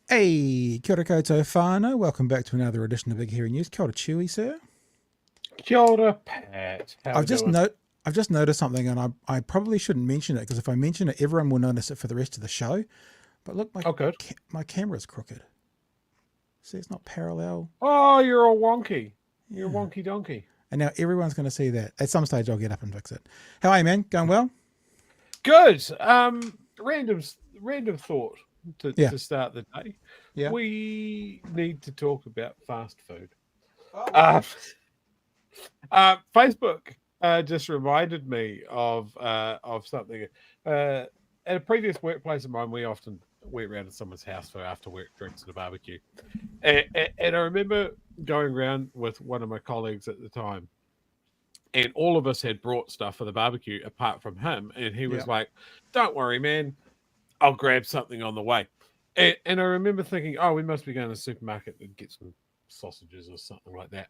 Hey, kia ora koutou whānau. Welcome back to another edition of Big Hairy News. Kia ora Chewy, sir. Kia ora, Pat. How I've we doing? just noticed something, and I probably shouldn't mention it because if I mention it, everyone will notice it for the rest of the show. But look, good. my camera's crooked. See, it's not parallel. Oh, you're all wonky. You're wonky donkey. And now everyone's going to see that. At some stage, I'll get up and fix it. How are you, man? Going well? Good. Random thought to start the day. Yeah. We need to talk about fast food. Facebook just reminded me of something. At a previous workplace of mine, we often went around to someone's house for after work drinks and a barbecue. And I remember going around with one of my colleagues at the time, and all of us had brought stuff for the barbecue apart from him. And he was like, "Don't worry, man, I'll grab something on the way." And I remember thinking, "Oh, we must be going to the supermarket and get some sausages or something like that."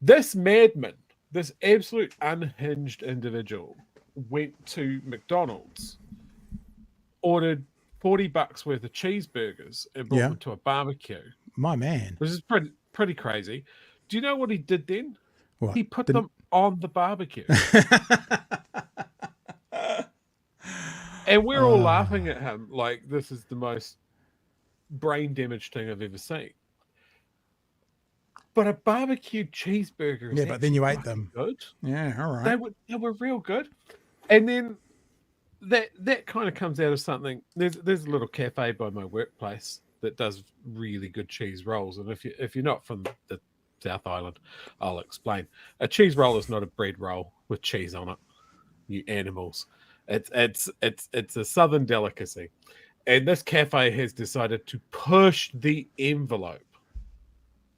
This madman, this absolute unhinged individual, went to McDonald's, ordered $40 worth of cheeseburgers and brought them to a barbecue. My man. This is pretty crazy. Do you know what he did then? What? He put them on the barbecue. And we're all laughing at him like this is the most brain damaged thing I've ever seen. But a barbecued cheeseburger is but then you ate them. Good. Yeah, all right. They were real good. And then that kind of comes out of something. There's a little cafe by my workplace that does really good cheese rolls. And if you're not from the South Island, I'll explain. A cheese roll is not a bread roll with cheese on it. You animals. It's a southern delicacy. And this cafe has decided to push the envelope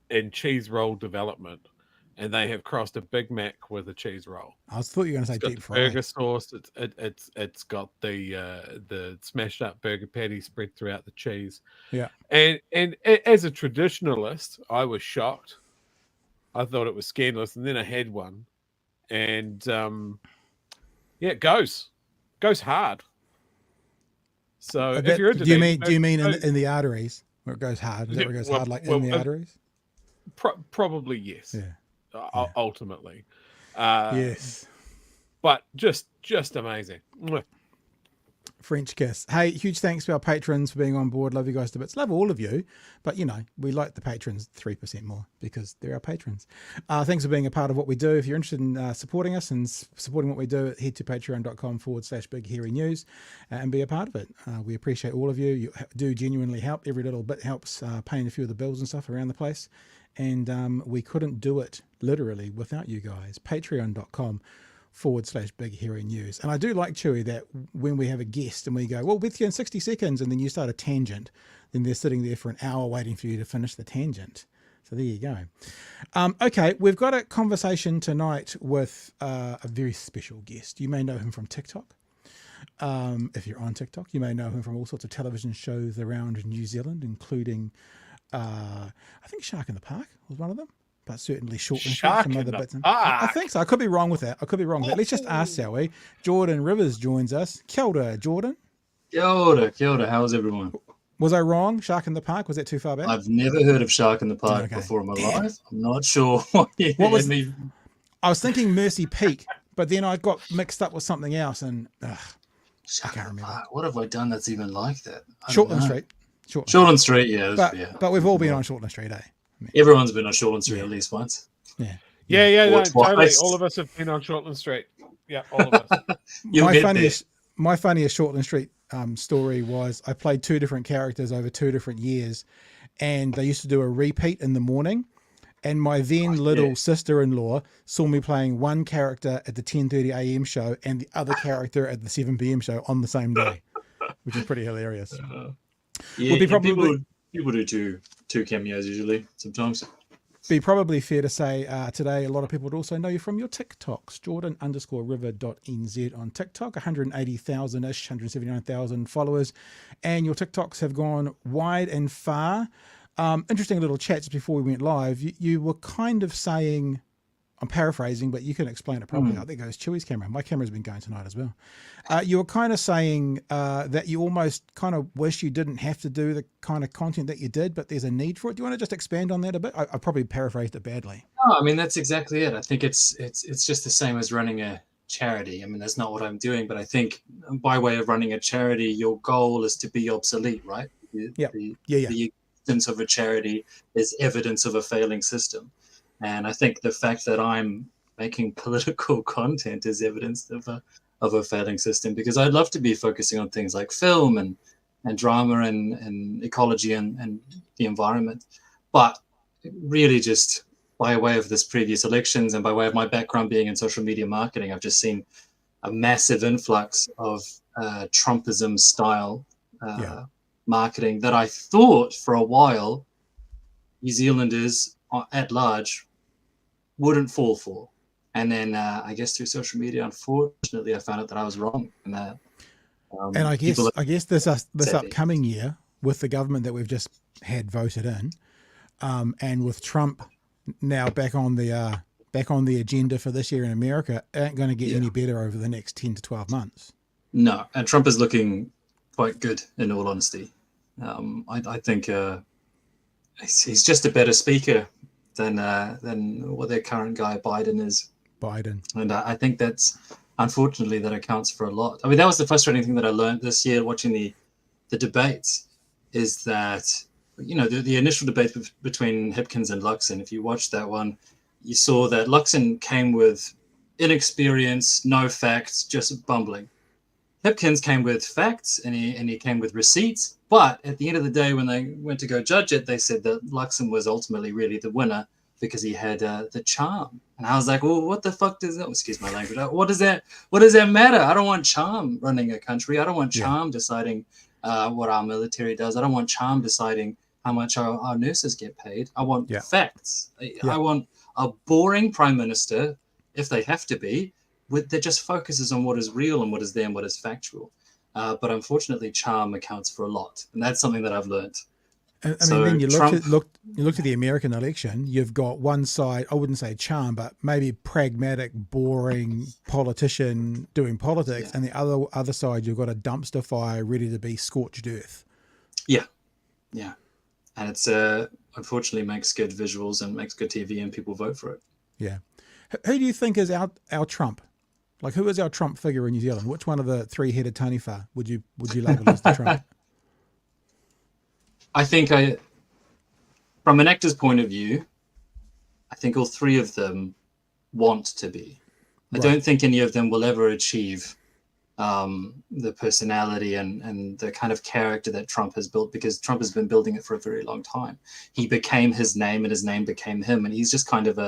in cheese roll development, and they have crossed a Big Mac with a cheese roll. I thought you were going to say deep fry. Burger sauce. It's got the smashed up burger patty spread throughout the cheese. Yeah. And as a traditionalist, I was shocked. I thought it was scandalous, and then I had one, and it goes hard. So if you're into do you mean in the arteries where it goes hard? Is that where it goes hard, like in the arteries? Probably yes. Yeah. Ultimately, yes. But just amazing. French kiss. Hey, huge thanks to our patrons for being on board. Love you guys to bits. Love all of you, but we like the patrons 3% more because they're our patrons. Thanks for being a part of what we do. If you're interested in supporting us and supporting what we do, head to patreon.com/Big Hairy News and be a part of it. We appreciate all of you. You do genuinely help. Every little bit helps paying a few of the bills and stuff around the place. And we couldn't do it literally without you guys. Patreon.com/Big Hairy News. And I do like, Chewy, that when we have a guest and we go, well, with you in 60 seconds, and then you start a tangent, then they're sitting there for an hour waiting for you to finish the tangent. So there you go. Okay, we've got a conversation tonight with a very special guest. You may know him from TikTok. If you're on TikTok, you may know him from all sorts of television shows around New Zealand, including, I think Shark in the Park was one of them. But certainly short and some other bits. I think so. I could be wrong with that. Let's just ask, shall we? Jordan Rivers joins us. Kia ora, Jordan. Kia ora. How's everyone? Was I wrong? Shark in the Park? Was that too far back? I've never heard of Shark in the Park before in my life. I'm not sure what was me. I was thinking Mercy Peak, but then I got mixed up with something else, and I can't remember. What have I done that's even like that? Shortland Street. Shortland Street, yeah. But we've all been on Shortland Street, eh? Everyone's been on Shortland Street at least once. Yeah. No, totally. All of us have been on Shortland Street. Yeah, all of us. My funniest Shortland Street story was I played two different characters over 2 different years, and they used to do a repeat in the morning. And my then little sister-in-law saw me playing one character at the 10:30 a.m. show and the other character at the 7 p.m. show on the same day, which is pretty hilarious. People do two cameos usually, sometimes. Be probably fair to say today a lot of people would also know you from your TikToks. Jordan_river.nz on TikTok, 180,000-ish, 179,000 followers. And your TikToks have gone wide and far. Interesting little chats before we went live. You were kind of saying I'm paraphrasing, but you can explain it properly. I think it goes Chewy's camera. My camera's been going tonight as well. You were kind of saying that you almost kind of wish you didn't have to do the kind of content that you did, but there's a need for it. Do you want to just expand on that a bit? I probably paraphrased it badly. No, I mean, that's exactly it. I think it's just the same as running a charity. I mean, that's not what I'm doing, but I think by way of running a charity, your goal is to be obsolete, right? The existence of a charity is evidence of a failing system. And I think the fact that I'm making political content is evidence of a failing system, because I'd love to be focusing on things like film and drama and ecology and the environment. But really just by way of this previous elections and by way of my background being in social media marketing, I've just seen a massive influx of Trumpism style marketing that I thought for a while New Zealanders at large wouldn't fall for. And then I guess through social media, unfortunately, I found out that I was wrong. And and I guess this upcoming year, with the government that we've just had voted in, and with Trump now back on the agenda for this year in America, it ain't going to get any better over the next 10 to 12 months. No, and Trump is looking quite good, in all honesty. I think he's just a better speaker than what their current guy Biden is. And I think that's, unfortunately, that accounts for a lot. I mean, that was the frustrating thing that I learned this year watching the debates, is that, you know, the initial debate between Hipkins and Luxon, if you watched that one, you saw that Luxon came with inexperience, no facts, just bumbling. Hipkins came with facts and he came with receipts, but at the end of the day, when they went to go judge it, they said that Luxon was ultimately really the winner because he had the charm. And I was like, well, what the fuck does that, excuse my language, what does that matter? I don't want charm running a country. I don't want charm deciding what our military does. I don't want charm deciding how much our nurses get paid. I want facts. I want a boring prime minister, if they have to be, that just focuses on what is real and what is there and what is factual. But unfortunately, charm accounts for a lot. And that's something that I've learned. I mean, then you look at the American election, you've got one side, I wouldn't say charm, but maybe pragmatic, boring politician doing politics, and the other side, you've got a dumpster fire ready to be scorched earth. Yeah. And it's unfortunately makes good visuals and makes good TV, and people vote for it. Yeah. Who do you think is our Trump? Like, who is our Trump figure in New Zealand? Which one of the three-headed taniwha would you label as the Trump? I think from an actor's point of view, I think all three of them want to be. I don't think any of them will ever achieve the personality and the kind of character that Trump has built, because Trump has been building it for a very long time. He became his name and his name became him. And he's just kind of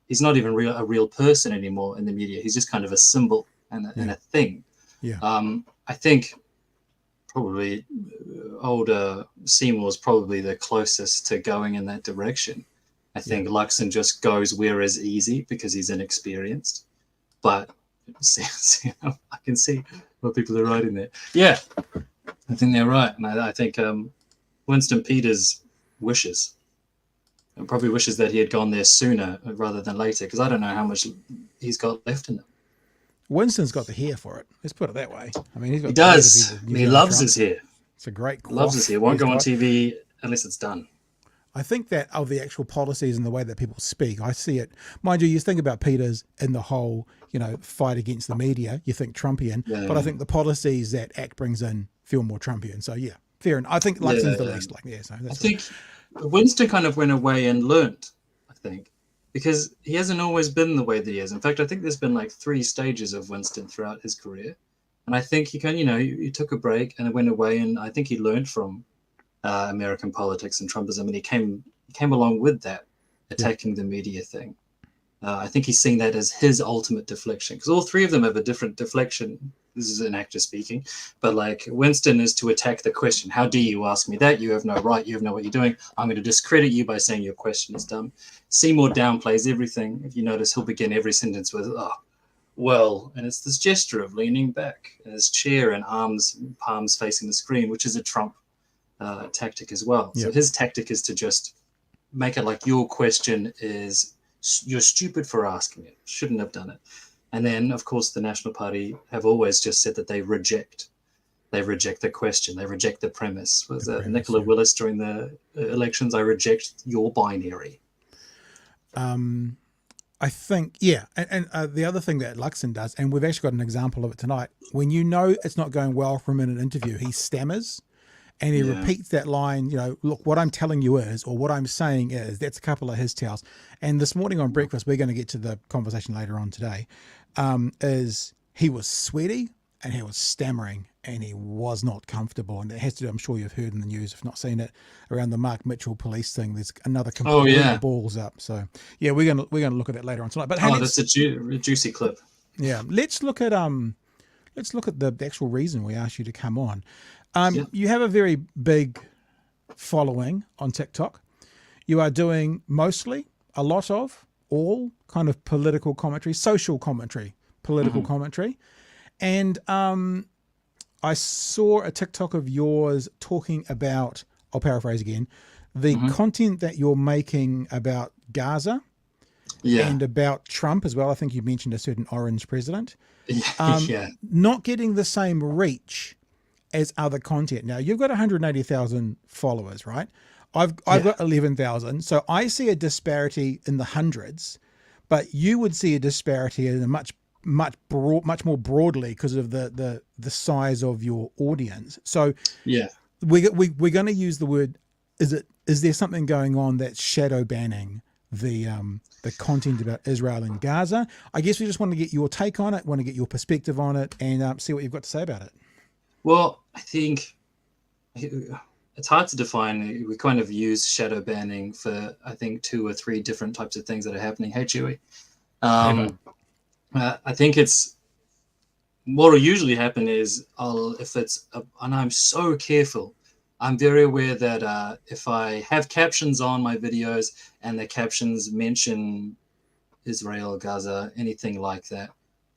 he's not even a real person anymore in the media. He's just kind of a symbol and a thing. Yeah. I think probably older Seymour is probably the closest to going in that direction. I think Luxon just goes where is easy because he's inexperienced. But I can see what people are writing there. Yeah, I think they're right. And I think Winston Peters wishes, and probably wishes that he had gone there sooner rather than later, because I don't know how much he's got left in him. Winston's got the hair for it. Let's put it that way. I mean, he does. He loves his hair. It's a great quaff. Loves his hair. Won't go on TV unless it's done. I think that of the actual policies and the way that people speak, I see it. Mind you, you think about Peters in the whole, fight against the media, you think Trumpian, but I think the policies that ACT brings in feel more Trumpian. So yeah, fair enough. I think Luxon's the least so that's I think Winston kind of went away and learnt, I think, because he hasn't always been the way that he is. In fact, I think there's been like 3 stages of Winston throughout his career. And I think he took a break and went away, and I think he learned from American politics and Trumpism, and he came along with that, attacking the media thing. I think he's seeing that as his ultimate deflection, because all 3 of them have a different deflection. This is an actor speaking, but like Winston is to attack the question. How dare you ask me that? You have no right. You have know what you're doing. I'm going to discredit you by saying your question is dumb. Seymour downplays everything. If you notice, he'll begin every sentence with, oh, well, and it's this gesture of leaning back in his chair and palms facing the screen, which is a Trump tactic as well. So his tactic is to just make it like your question is You're stupid for asking it. Shouldn't have done it. And then, of course, the National Party have always just said that they reject the question. They reject the premise. Was Nicola Willis during the elections? I reject your binary. I think, yeah. And the other thing that Luxon does, and we've actually got an example of it tonight, when you know it's not going well for him in an interview, he stammers and he repeats that line, you know, look, what I'm telling you is, or what I'm saying is, that's a couple of his tells. And this morning on breakfast, we're going to get to the conversation later on today, is he was sweaty and he was stammering and he was not comfortable. And it has to do, I'm sure you've heard in the news, if not seen it, around the Mark Mitchell police thing. There's another complete balls up. So yeah, we're gonna look at that later on tonight. But hey, that's a juicy clip. Yeah, let's look at the actual reason we asked you to come on. You have a very big following on TikTok. You are doing mostly a lot of all kind of political commentary, social commentary, political commentary. And I saw a TikTok of yours talking about, I'll paraphrase again, the content that you're making about Gaza and about Trump as well. I think you mentioned a certain orange president. Not getting the same reach as other content. Now, you've got 180,000 followers, right? I've got 11,000. So I see a disparity in the hundreds, but you would see a disparity in a much more broadly because of the size of your audience. So we're going to use the word, is there something going on that's shadow banning the content about Israel and Gaza? I guess we just want to get your take on it, want to get your perspective on it, and see what you've got to say about it. Well, I think it's hard to define. We kind of use shadow banning for, I think, 2 or 3 different types of things that are happening. Hey, Chewy. I think it's what will usually happen is and I'm so careful. I'm very aware that if I have captions on my videos and the captions mention Israel, Gaza, anything like that,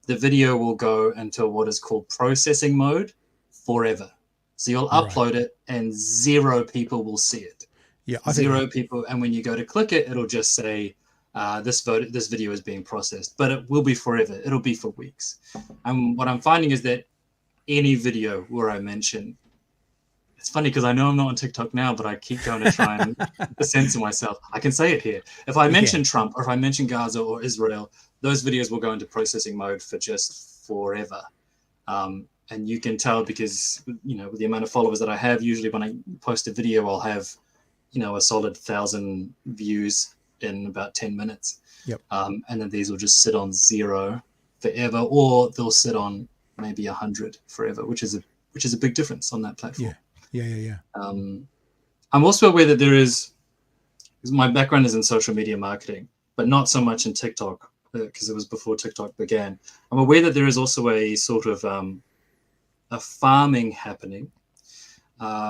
the video will go into what is called processing mode forever. So you'll upload it and 0 people will see it. Yeah, 0 people. And when you go to click it, it'll just say, this video is being processed, but it will be forever. It'll be for weeks. And what I'm finding is that any video where I mention, it's funny because I know I'm not on TikTok now, but I keep going to try and censor myself. I can say it here. If I mention Trump or if I mention Gaza or Israel, those videos will go into processing mode for just forever. And you can tell because, you know, with the amount of followers that I have, usually when I post a video, I'll have, you know, a solid 1,000 views in about 10 minutes. And then these will just sit on 0 forever, or they'll sit on maybe 100 forever, which is a big difference on that platform. I'm also aware that because my background is in social media marketing, but not so much in TikTok, because it was before TikTok began. I'm aware that there is also a sort of a farming happening,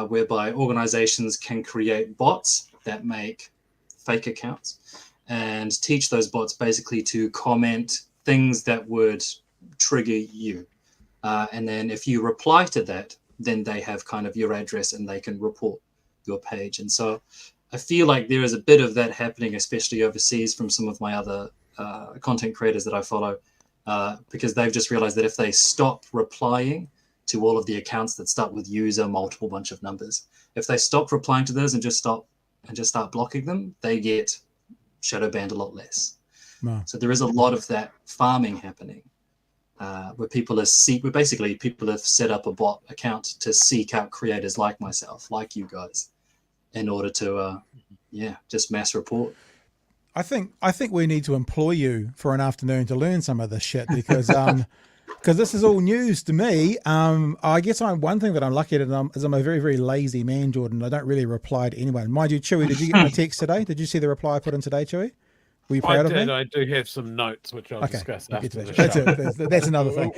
whereby organizations can create bots that make fake accounts and teach those bots basically to comment things that would trigger you. And then if you reply to that, then they have kind of your address and they can report your page. And so I feel like there is a bit of that happening, especially overseas from some of my other content creators that I follow, because they've just realized that if they stop replying to all of the accounts that start with user, multiple bunch of numbers, if they stop replying to those and just start blocking them, they get shadow banned a lot less. Wow. So there is a lot of that farming happening, where people have set up a bot account to seek out creators like myself, like you guys, in order to just mass report. I think we need to employ you for an afternoon to learn some of this shit, because this is all news to me. I guess one thing that I'm lucky at is I'm a very, very lazy man, Jordan. I don't really reply to anyone. Mind you, Chewy, did you get my text today? Did you see the reply I put in today, Chewy? Were you proud of me? I do have some notes which I'll discuss after the show. That's another thing.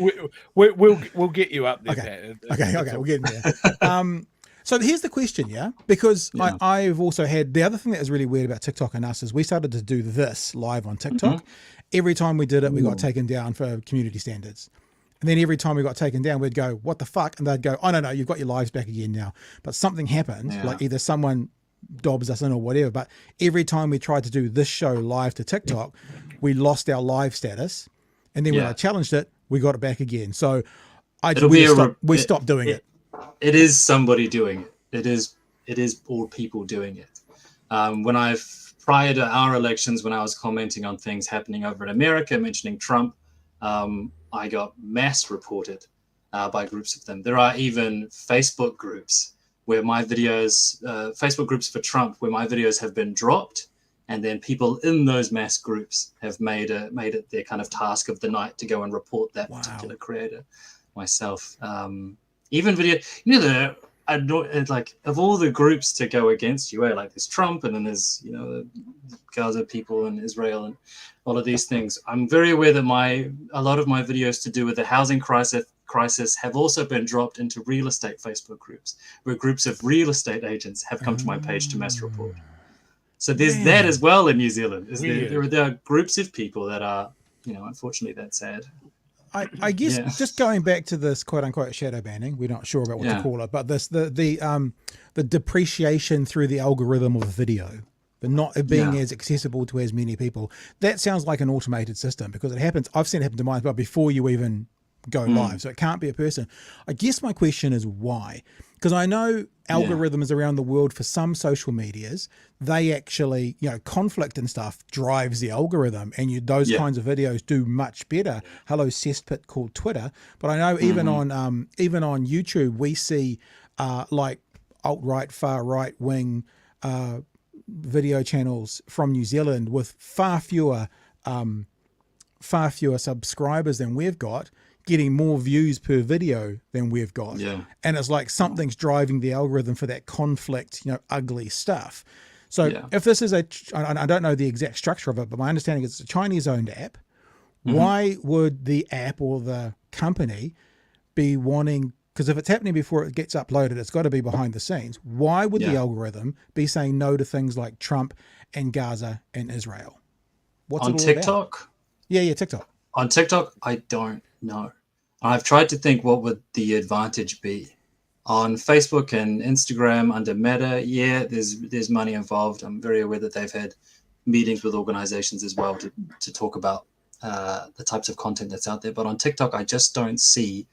We'll get you up there. Okay, we'll get in there. So here's the question, because I've also had, the other thing that is really weird about TikTok and us is we started to do this live on TikTok. Every time we did it, we got taken down for community standards. And then every time we got taken down, we'd go, what the fuck? And they'd go, oh, no, you've got your lives back again now. But something happened, like either someone dobs us in or whatever. But every time we tried to do this show live to TikTok, we lost our live status. And then when I challenged it, we got it back again. So we stopped doing it. It is somebody doing it. It is all people doing it. Prior to our elections, when I was commenting on things happening over in America, mentioning Trump, I got mass reported by groups of them. There are even Facebook groups where my videos, Facebook groups for Trump, where my videos have been dropped, and then people in those mass groups have made it their kind of task of the night to go and report that particular creator. Myself, even video, I don't like of all the groups to go against you, like there's Trump, and then there's the Gaza people and Israel and all of these things. I'm very aware that a lot of my videos to do with the housing crisis have also been dropped into real estate Facebook groups, where groups of real estate agents have come to my page to mass report. So there's that as well in New Zealand. There are groups of people that are, unfortunately, that's sad. I guess just going back to this quote unquote shadow banning, we're not sure about what to call it, but the depreciation through the algorithm of video, but not being as accessible to as many people. That sounds like an automated system, because it happens. I've seen it happen to mine, but before you even go live, so it can't be a person. I guess my question is why? Because I know algorithms around the world for some social medias, they actually, conflict and stuff drives the algorithm, and those kinds of videos do much better. Hello, cesspit called Twitter. But I know even on YouTube, we see like alt-right, far right-wing video channels from New Zealand with far fewer subscribers than we've got, getting more views per video than we've got. And it's like something's driving the algorithm for that conflict, ugly stuff. So if this is I don't know the exact structure of it, but my understanding is it's a Chinese owned app. Why would the app or the company be wanting, because if it's happening before it gets uploaded, it's got to be behind the scenes. Why would the algorithm be saying no to things like Trump and Gaza and Israel? What's on it all TikTok? About? Yeah, TikTok. On TikTok, I don't know. I've tried to think what would the advantage be. On Facebook and Instagram under Meta, there's money involved. I'm very aware that they've had meetings with organizations as well to talk about the types of content that's out there. But on TikTok, I just don't see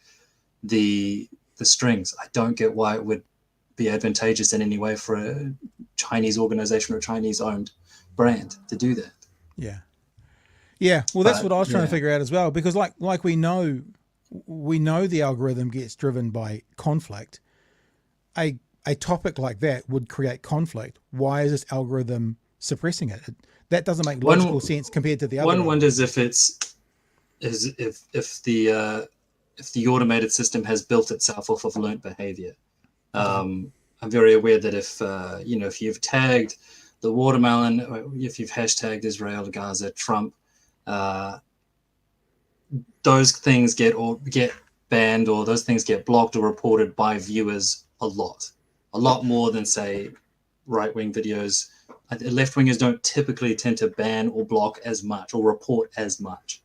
the strings. I don't get why it would be advantageous in any way for a Chinese organization or a Chinese-owned brand to do that. Well, that's what I was trying to figure out as well, because like we know the algorithm gets driven by conflict. A topic like that would create conflict. Why is this algorithm suppressing it? That doesn't make logical sense compared to the other. One wonders if the automated system has built itself off of learnt behavior. I'm very aware that if you've tagged the watermelon, or if you've hashtagged Israel, Gaza, Trump, those things get banned, or those things get blocked or reported by viewers a lot more than, say, right-wing videos. Left-wingers don't typically tend to ban or block as much or report as much.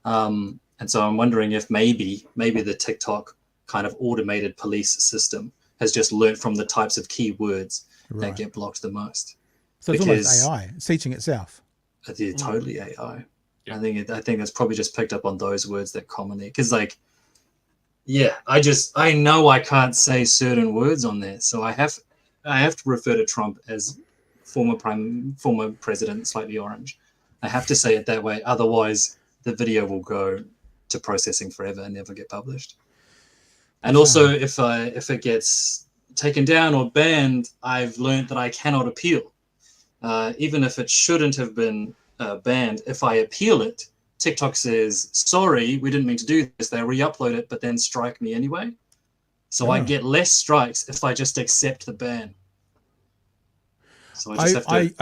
And so I'm wondering if maybe the TikTok kind of automated police system has just learnt from the types of keywords that get blocked the most. So it's almost AI. It's teaching itself. It's totally AI. I think it's probably just picked up on those words that commonly, because I know I can't say certain words on there, so I have to refer to Trump as former president, slightly orange. I have to say it that way, otherwise the video will go to processing forever and never get published. And also, if it gets taken down or banned, I've learned that I cannot appeal, even if it shouldn't have been banned. If I appeal it, TikTok says, sorry, we didn't mean to do this. They re-upload it, but then strike me anyway. So I get less strikes if I just accept the ban. So I just have to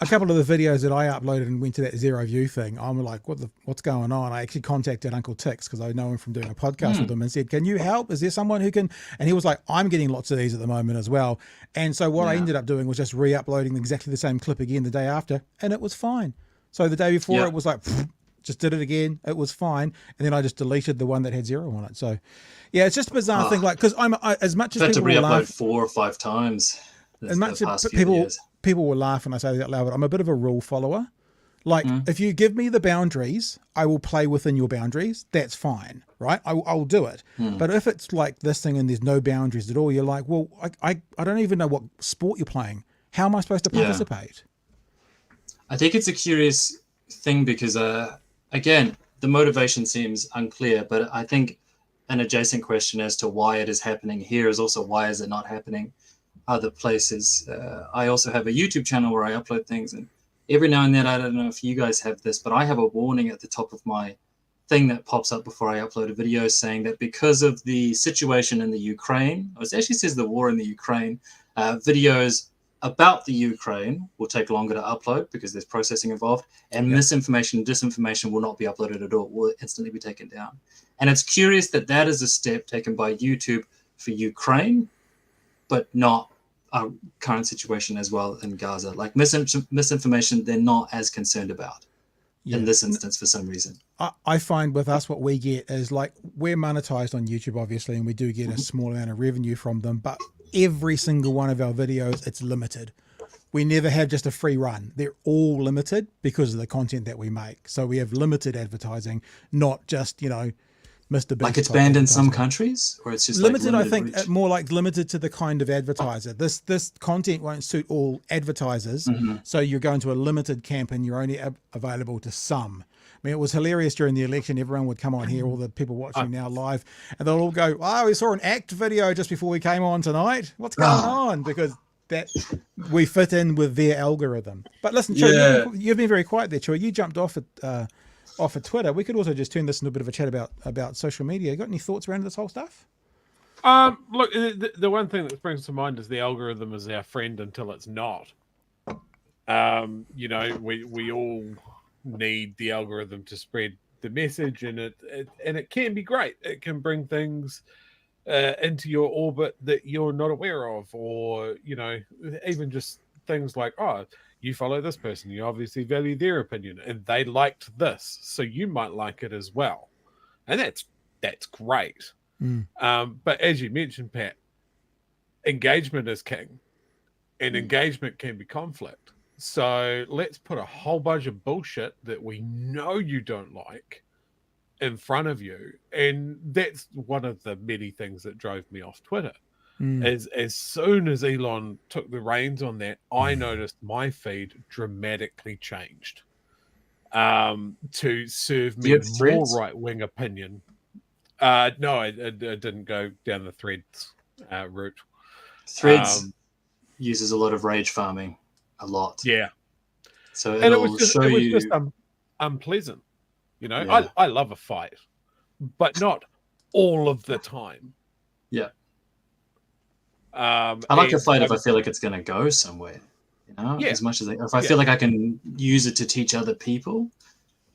a couple of the videos that I uploaded and went to that zero view thing, I'm like, what's going on? I actually contacted Uncle Tix, because I know him from doing a podcast with him, and said, can you help? Is there someone who can? And he was like, I'm getting lots of these at the moment as well. And so what I ended up doing was just re-uploading exactly the same clip again the day after, and it was fine. So the day before it was like, just did it again. It was fine. And then I just deleted the one that had 0 on it. So yeah, it's just a bizarre thing. Like, because as much as I've had to people re-upload 4 or 5 times. and much past few people years. people will laugh when I say that out loud, but I'm a bit of a rule follower. Like, if you give me the boundaries, I will play within your boundaries. That's fine, right? I'll do it. But if it's like this thing and there's no boundaries at all, you're like, well, I don't even know what sport you're playing. How am I supposed to participate? I think it's a curious thing because, again, the motivation seems unclear, but I think an adjacent question as to why it is happening here is also why is it not happening other places. I also have a YouTube channel where I upload things, and every now and then, I don't know if you guys have this, but I have a warning at the top of my thing that pops up before I upload a video saying that because of the situation in the Ukraine, it actually says the war in the Ukraine, videos about the Ukraine will take longer to upload because there's processing involved, and misinformation and disinformation will not be uploaded at all, will instantly be taken down. And it's curious that that is a step taken by YouTube for Ukraine, but not our current situation as well in Gaza. Like misinformation, they're not as concerned about in this instance for some reason. I find with us, what we get is like, we're monetized on YouTube, obviously, and we do get a small amount of revenue from them, but every single one of our videos, it's limited. We never have just a free run. They're all limited because of the content that we make. So we have limited advertising, not just, you know, Mr. Beast. Like it's banned in some countries, or it's just limited. Like I think reach? More like limited to the kind of advertiser. This content won't suit all advertisers, so you're going to a limited camp, and you're only available to some. I mean, it was hilarious during the election. Everyone would come on here, all the people watching now live, and they'll all go, "Oh, we saw an ACT video just before we came on tonight. What's going on?" Because that we fit in with their algorithm. But listen, Chewy, you've been very quiet there, Chewy. You jumped off of Twitter. We could also just turn this into a bit of a chat about social media. You got any thoughts around this whole stuff? Look, the one thing that springs to mind is the algorithm is our friend until it's not. You know, we all need the algorithm to spread the message, and it can be great. It can bring things into your orbit that you're not aware of, or, you know, even just things like, oh, you follow this person, you obviously value their opinion, and they liked this, so you might like it as well, and that's great. But as you mentioned, Pat, engagement is king, and engagement can be conflict. So let's put a whole bunch of bullshit that we know you don't like in front of you, and that's one of the many things that drove me off Twitter. As soon as Elon took the reins on that, I noticed my feed dramatically changed to serve me more right-wing opinion. No, I didn't go down the Threads route. Threads uses a lot of rage farming, a lot. Yeah. So it was just unpleasant. You know, I love a fight, but not all of the time. Yeah. I like a fight if I feel like it's going to go somewhere, you know, as much as if I feel like I can use it to teach other people.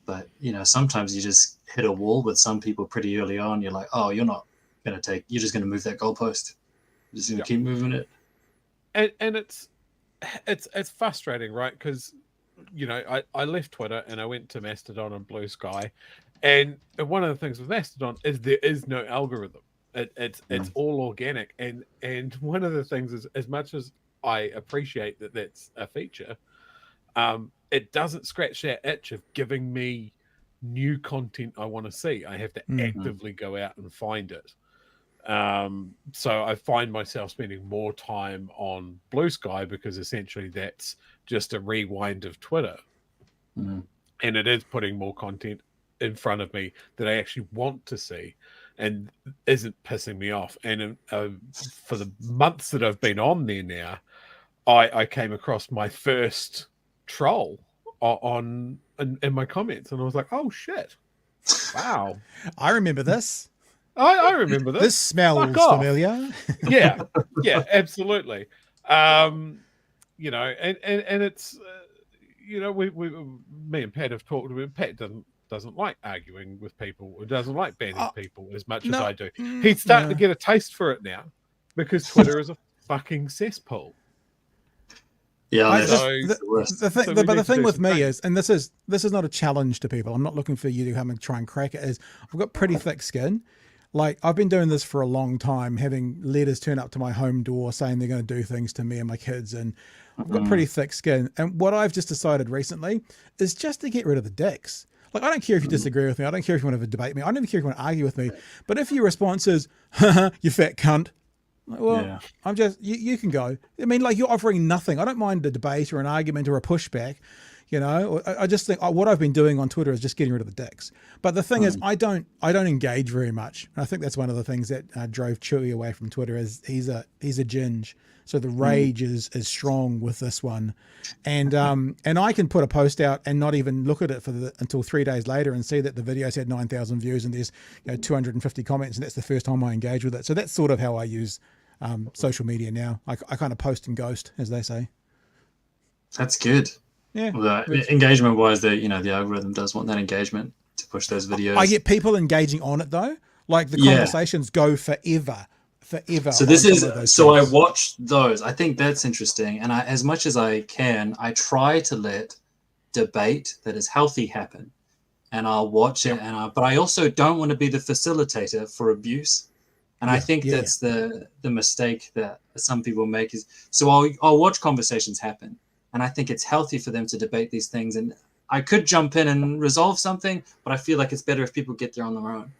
But, you know, sometimes you just hit a wall with some people pretty early on. You're like, oh, you're not going to you're just going to move that goalpost. You're just going to keep moving it. And it's frustrating, right? Because, you know, I left Twitter and I went to Mastodon and Blue Sky. And one of the things with Mastodon is there is no algorithm. It's all organic, and one of the things is, as much as I appreciate that that's a feature, it doesn't scratch that itch of giving me new content I want to see. I have to actively go out and find it. So I find myself spending more time on Blue Sky because essentially that's just a rewind of Twitter, and it is putting more content in front of me that I actually want to see and isn't pissing me off. And for the months that I've been on there now, I came across my first troll in my comments, and I was like, oh shit, wow. I remember this. I remember this. This smells familiar. yeah, absolutely. You know, and it's you know, me and Pat have talked about. Pat doesn't like arguing with people, or doesn't like banning people as much as I do. He's starting to get a taste for it now because Twitter is a fucking cesspool. Yeah, the thing with me is, and this is not a challenge to people. I'm not looking for you to come and try and crack it. Is I've got pretty thick skin. Like, I've been doing this for a long time, having letters turn up to my home door saying they're going to do things to me and my kids, and I've got pretty thick skin. And what I've just decided recently is just to get rid of the dicks. Like, I don't care if you disagree with me. I don't care if you want to debate me. I don't even care if you want to argue with me. But if your response is, haha, you fat cunt, like, well, I'm just, you can go. I mean, like, you're offering nothing. I don't mind a debate or an argument or a pushback. You know, I just think what I've been doing on Twitter is just getting rid of the dicks. But the thing is, I don't engage very much. And I think that's one of the things that drove Chewy away from Twitter. Is he's a ginge, so the rage is strong with this one, and I can put a post out and not even look at it until 3 days later and see that the video's had 9,000 views and there's 250 comments, and that's the first time I engage with it. So that's sort of how I use social media now. I kind of post and ghost, as they say. That's good. Yeah. Well, engagement wise, the algorithm does want that engagement to push those videos. I get people engaging on it though. Like the conversations go forever. So I watch those. I think that's interesting. And as much as I can, I try to let debate that is healthy happen. And I'll watch it. But I also don't want to be the facilitator for abuse. And I think that's the mistake that some people make is, so I'll watch conversations happen. And I think it's healthy for them to debate these things. And I could jump in and resolve something, but I feel like it's better if people get there on their own.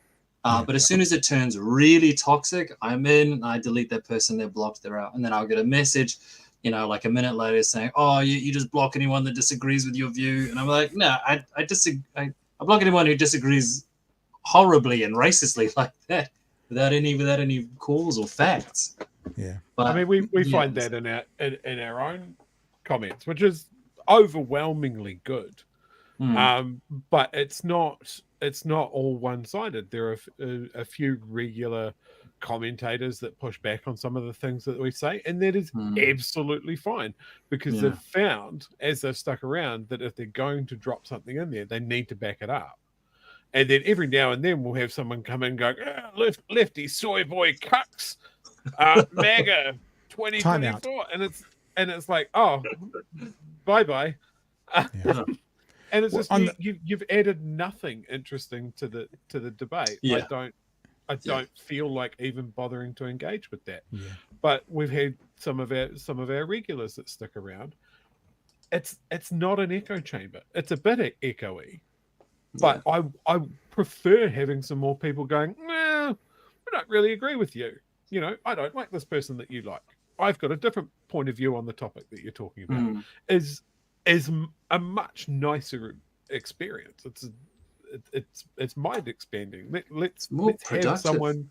But as soon as it turns really toxic, I'm in, and I delete that person, they're blocked, they're out. And then I'll get a message, like a minute later saying, oh, you just block anyone that disagrees with your view. And I'm like, no, I block anyone who disagrees horribly and racistly like that without any cause or facts. Yeah. But I mean, we find that in our own comments, which is overwhelmingly good. But it's not all one-sided. There are a few regular commentators that push back on some of the things that we say, and that is absolutely fine, because they've found, as they've stuck around, that if they're going to drop something in there, they need to back it up. And then every now and then we'll have someone come in and go, lefty soy boy cucks, MAGA 2024, and it's like, oh, bye. And it's just you've added nothing interesting to the debate. I don't feel like even bothering to engage with that. But we've had some of our regulars that stick around. It's not an echo chamber. It's a bit echoey, but I prefer having some more people going, no, I don't really agree with you. I don't like this person that you like. I've got a different point of view on the topic that you're talking about. Is a much nicer experience. It's mind expanding. Let's have someone.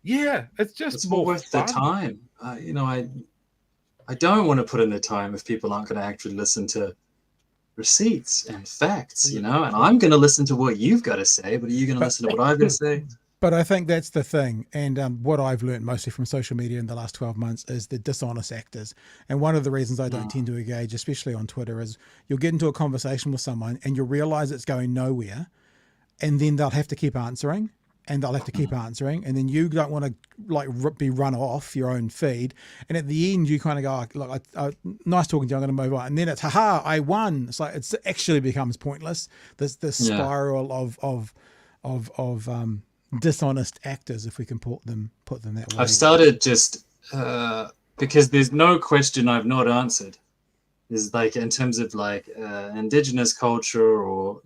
Yeah, it's more worth fun. the time. I don't want to put in the time if people aren't going to actually listen to receipts and facts. And I'm going to listen to what you've got to say, but are you going to listen to what I've got to say? But I think that's the thing. And what I've learned mostly from social media in the last 12 months is the dishonest actors. And one of the reasons I don't tend to engage, especially on Twitter, is you'll get into a conversation with someone and you'll realize it's going nowhere. And then they'll have to keep answering and they'll have to keep answering. And then you don't want to be run off your own feed. And at the end, you kind of go, look, nice talking to you, I'm going to move on. And then it's, haha, I won. It's like, it actually becomes pointless. This spiral of dishonest actors, if we can put them that way. I've started just because there's no question I've not answered. There's like in terms of like indigenous culture or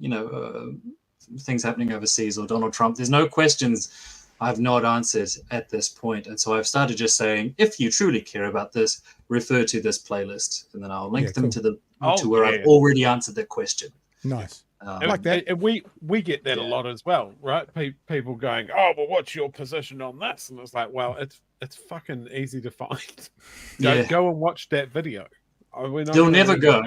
things happening overseas or Donald Trump. There's no questions I've not answered at this point, and so I've started just saying, if you truly care about this, refer to this playlist, and then I'll link them to where I've already answered that question. Nice. Like that, and we get that a lot as well, right? People going, "Oh, well, what's your position on this?" And it's like, well, it's fucking easy to find. Go and watch that video. They'll never go.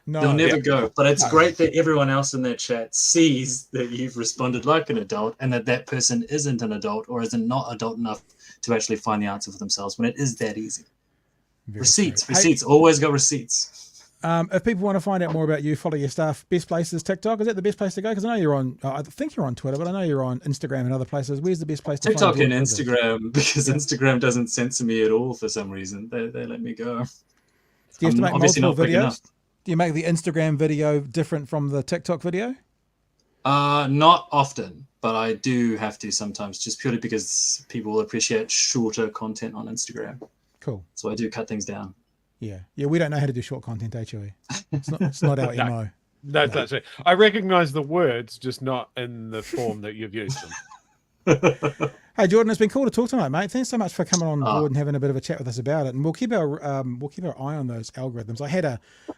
No, They'll never go. But it's great that everyone else in that chat sees that you've responded like an adult, and that person isn't an adult or isn't not adult enough to actually find the answer for themselves when it is that easy. Receipts. Always got receipts. If people want to find out more about you, follow your stuff. Best place is TikTok. Is that the best place to go? Because I know you're on. I think you're on Twitter, but I know you're on Instagram and other places. Where's the best place to TikTok find and Instagram? Because Instagram doesn't censor me at all for some reason. They let me go. Do you have to make multiple videos? Do you make the Instagram video different from the TikTok video? Not often, but I do have to sometimes, just purely because people appreciate shorter content on Instagram. Cool. So I do cut things down. Yeah. We don't know how to do short content, Chewy. It's not our MO. No, that's it. I recognize the words, just not in the form that you've used them. Hey Jordan, it's been cool to talk tonight, mate. Thanks so much for coming on board and having a bit of a chat with us about it. And we'll keep our eye on those algorithms. I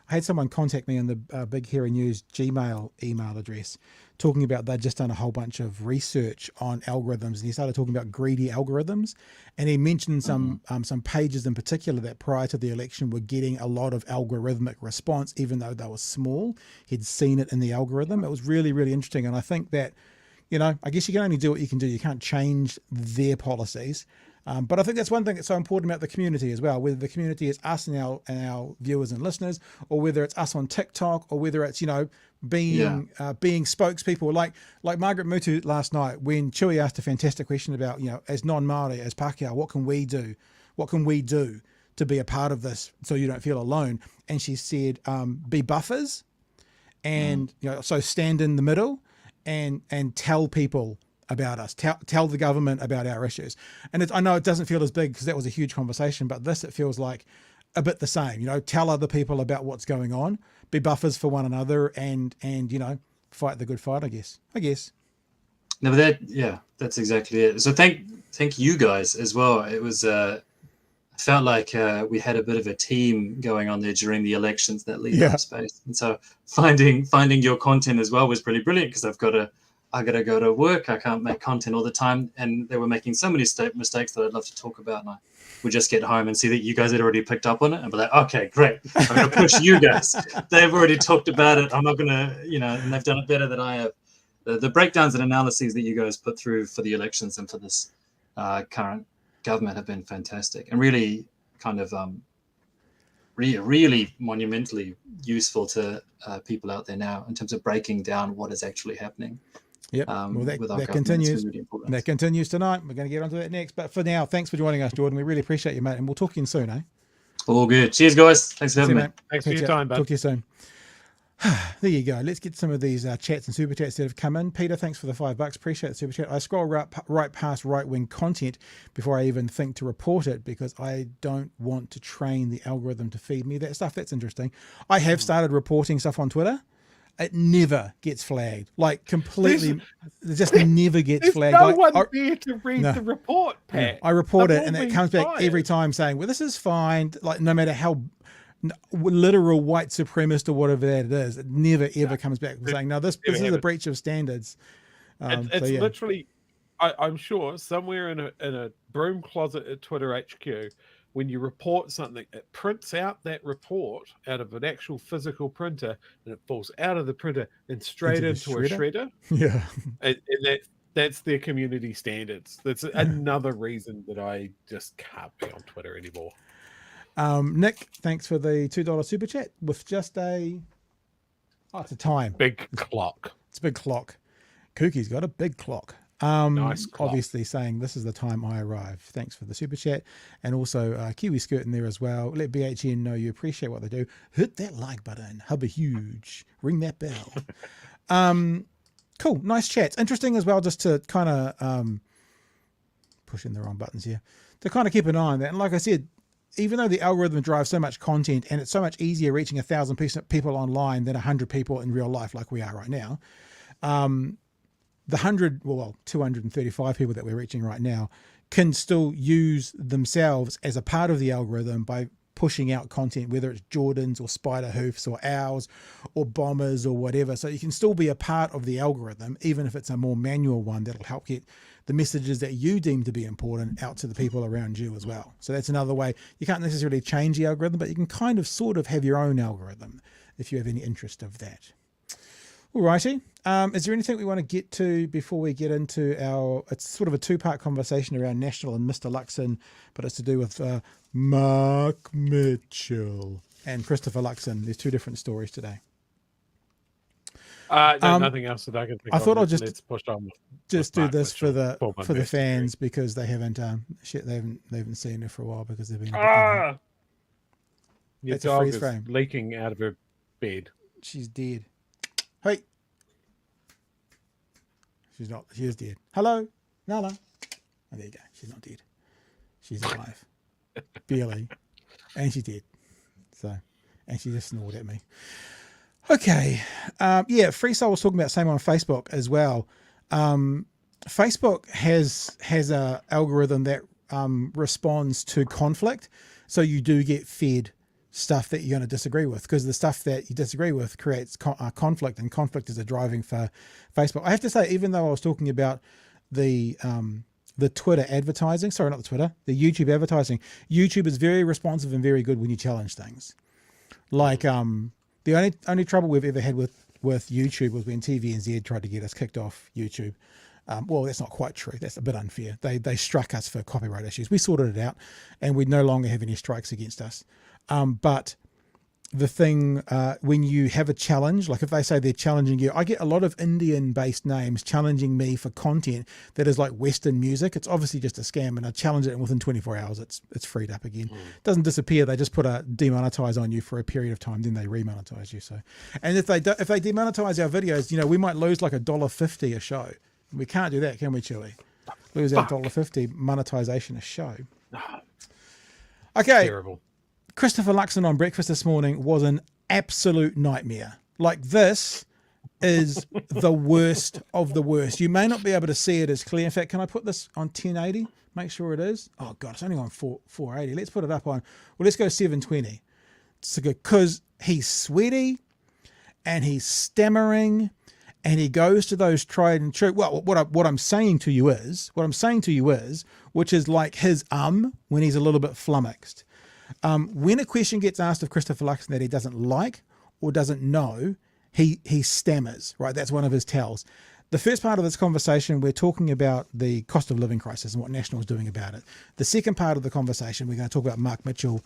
had someone contact me on the Big Hairy News Gmail email address, talking about they'd just done a whole bunch of research on algorithms, and he started talking about greedy algorithms, and he mentioned some pages in particular that prior to the election were getting a lot of algorithmic response, even though they were small. He'd seen it in the algorithm. It was really, really interesting, and I think that, I guess you can only do what you can do. You can't change their policies. But I think that's one thing that's so important about the community as well, whether the community is us and our viewers and listeners, or whether it's us on TikTok, or whether it's, being spokespeople like Margaret Mutu last night, when Chewy asked a fantastic question about, as non-Māori, as Pākehā, what can we do? What can we do to be a part of this so you don't feel alone? And she said, be buffers and, so stand in the middle and tell people about us, tell the government about our issues. And I know it doesn't feel as big because that was a huge conversation, but it feels like a bit the same, tell other people about what's going on, be buffers for one another, and fight the good fight, I guess. No, but that's exactly it. So thank you guys as well. It was, felt like we had a bit of a team going on there during the elections that lead up space. And so finding your content as well was pretty brilliant, because I got to go to work. I can't make content all the time. And they were making so many mistakes that I'd love to talk about. And I would just get home and see that you guys had already picked up on it and be like, okay, great. I'm going to push you guys. They've already talked about it. I'm not going to, and they've done it better than I have. The breakdowns and analyses that you guys put through for the elections and for this current government have been fantastic and really kind of really monumentally useful to people out there now in terms of breaking down what is actually happening. Yep. Well, that continues. Really that continues tonight. We're going to get onto that next. But for now, thanks for joining us, Jordan. We really appreciate you, mate. And we'll talk to you soon, eh? All good. Cheers, guys. Thanks for having me. Thanks for your time, bud. Talk to you soon. There you go. Let's get some of these chats and super chats that have come in. Peter, thanks for the $5. Appreciate the super chat. I scroll right past right-wing content before I even think to report it, because I don't want to train the algorithm to feed me that stuff. That's interesting. I have started reporting stuff on Twitter. It never gets flagged. Like completely, it just never gets flagged. No one there to read the report, Pat. I report it and it comes back every time saying, well, this is fine. Like no matter how literal white supremacist or whatever that it is, it never ever comes back saying, no, this is a breach of standards. It's literally, I'm sure somewhere in a broom closet at Twitter HQ, when you report something, it prints out that report out of an actual physical printer, and it falls out of the printer and straight into a shredder. Yeah, and that's their community standards. That's another reason that I just can't be on Twitter anymore. Nick, thanks for the $2 super chat with just it's a time. Big clock. It's a big clock. Kookie's got a big clock. Nice clock. Obviously saying this is the time I arrive. Thanks for the super chat. And also Kiwi Skirt in there as well. Let BHN know you appreciate what they do. Hit that like button. Hubba huge. Ring that bell. Cool. Nice chats. Interesting as well, just to kind of pushing the wrong buttons here. To kind of keep an eye on that. And like I said, even though the algorithm drives so much content and it's so much easier reaching 1,000 people online than 100 people in real life like we are right now, the 235 people that we're reaching right now can still use themselves as a part of the algorithm by pushing out content, whether it's Jordan's or Spider Hoofs or ours or Bombers or whatever. So you can still be a part of the algorithm, even if it's a more manual one that'll help get the messages that you deem to be important out to the people around you as well. So that's another way. You can't necessarily change the algorithm, but you can kind of sort of have your own algorithm if you have any interest of that. Alrighty. Is there anything we want to get to before we get into it's sort of a two-part conversation around National and Mr. Luxon, but it's to do with Mark Mitchell and Christopher Luxon. There's two different stories today. Nothing else that I can think of. I thought I'll just push on do this for the fans because they haven't they haven't seen her for a while because they've been your dog is leaking out of her bed. She's dead. Hey, She's not. She is dead. Hello, Nala. Oh, there you go. She's not dead. She's alive, barely, and she's dead. So, and she just snored at me. Okay, yeah. Free Soul was talking about same on Facebook as well. Facebook has a algorithm that responds to conflict, so you do get fed stuff that you're going to disagree with, because the stuff that you disagree with creates conflict, and conflict is a driving for Facebook. I have to say, even though I was talking about the Twitter advertising, sorry, not the Twitter, the YouTube advertising, YouTube is very responsive and very good when you challenge things. Like the only trouble we've ever had with YouTube was when TVNZ tried to get us kicked off YouTube. Well, that's not quite true. That's a bit unfair. They struck us for copyright issues. We sorted it out, and we no longer have any strikes against us. But the thing, when you have a challenge, like if they say they're challenging you, I get a lot of Indian-based names challenging me for content that is like Western music. It's obviously just a scam, and I challenge it, and within 24 hours, it's freed up again. It doesn't disappear. They just put a demonetize on you for a period of time, then they remonetize you. So, and if they demonetize our videos, we might lose like $1.50 a show. We can't do that, can we, Chewy? Lose our $1.50 monetization a show. Okay. Terrible. Christopher Luxon on breakfast this morning was an absolute nightmare. Like, this is the worst of the worst. You may not be able to see it as clear. In fact, can I put this on 1080? Make sure it is. Oh God, it's only on 480. Let's put it up on, well, let's go 720. It's good, because he's sweaty and he's stammering, and he goes to those tried and true. Well, what I'm saying to you is, which is like his when he's a little bit flummoxed. When a question gets asked of Christopher Luxon that he doesn't like or doesn't know, he stammers, right? That's one of his tells. The first part of this conversation, we're talking about the cost of living crisis and what National is doing about it. The second part of the conversation, we're going to talk about Mark Mitchell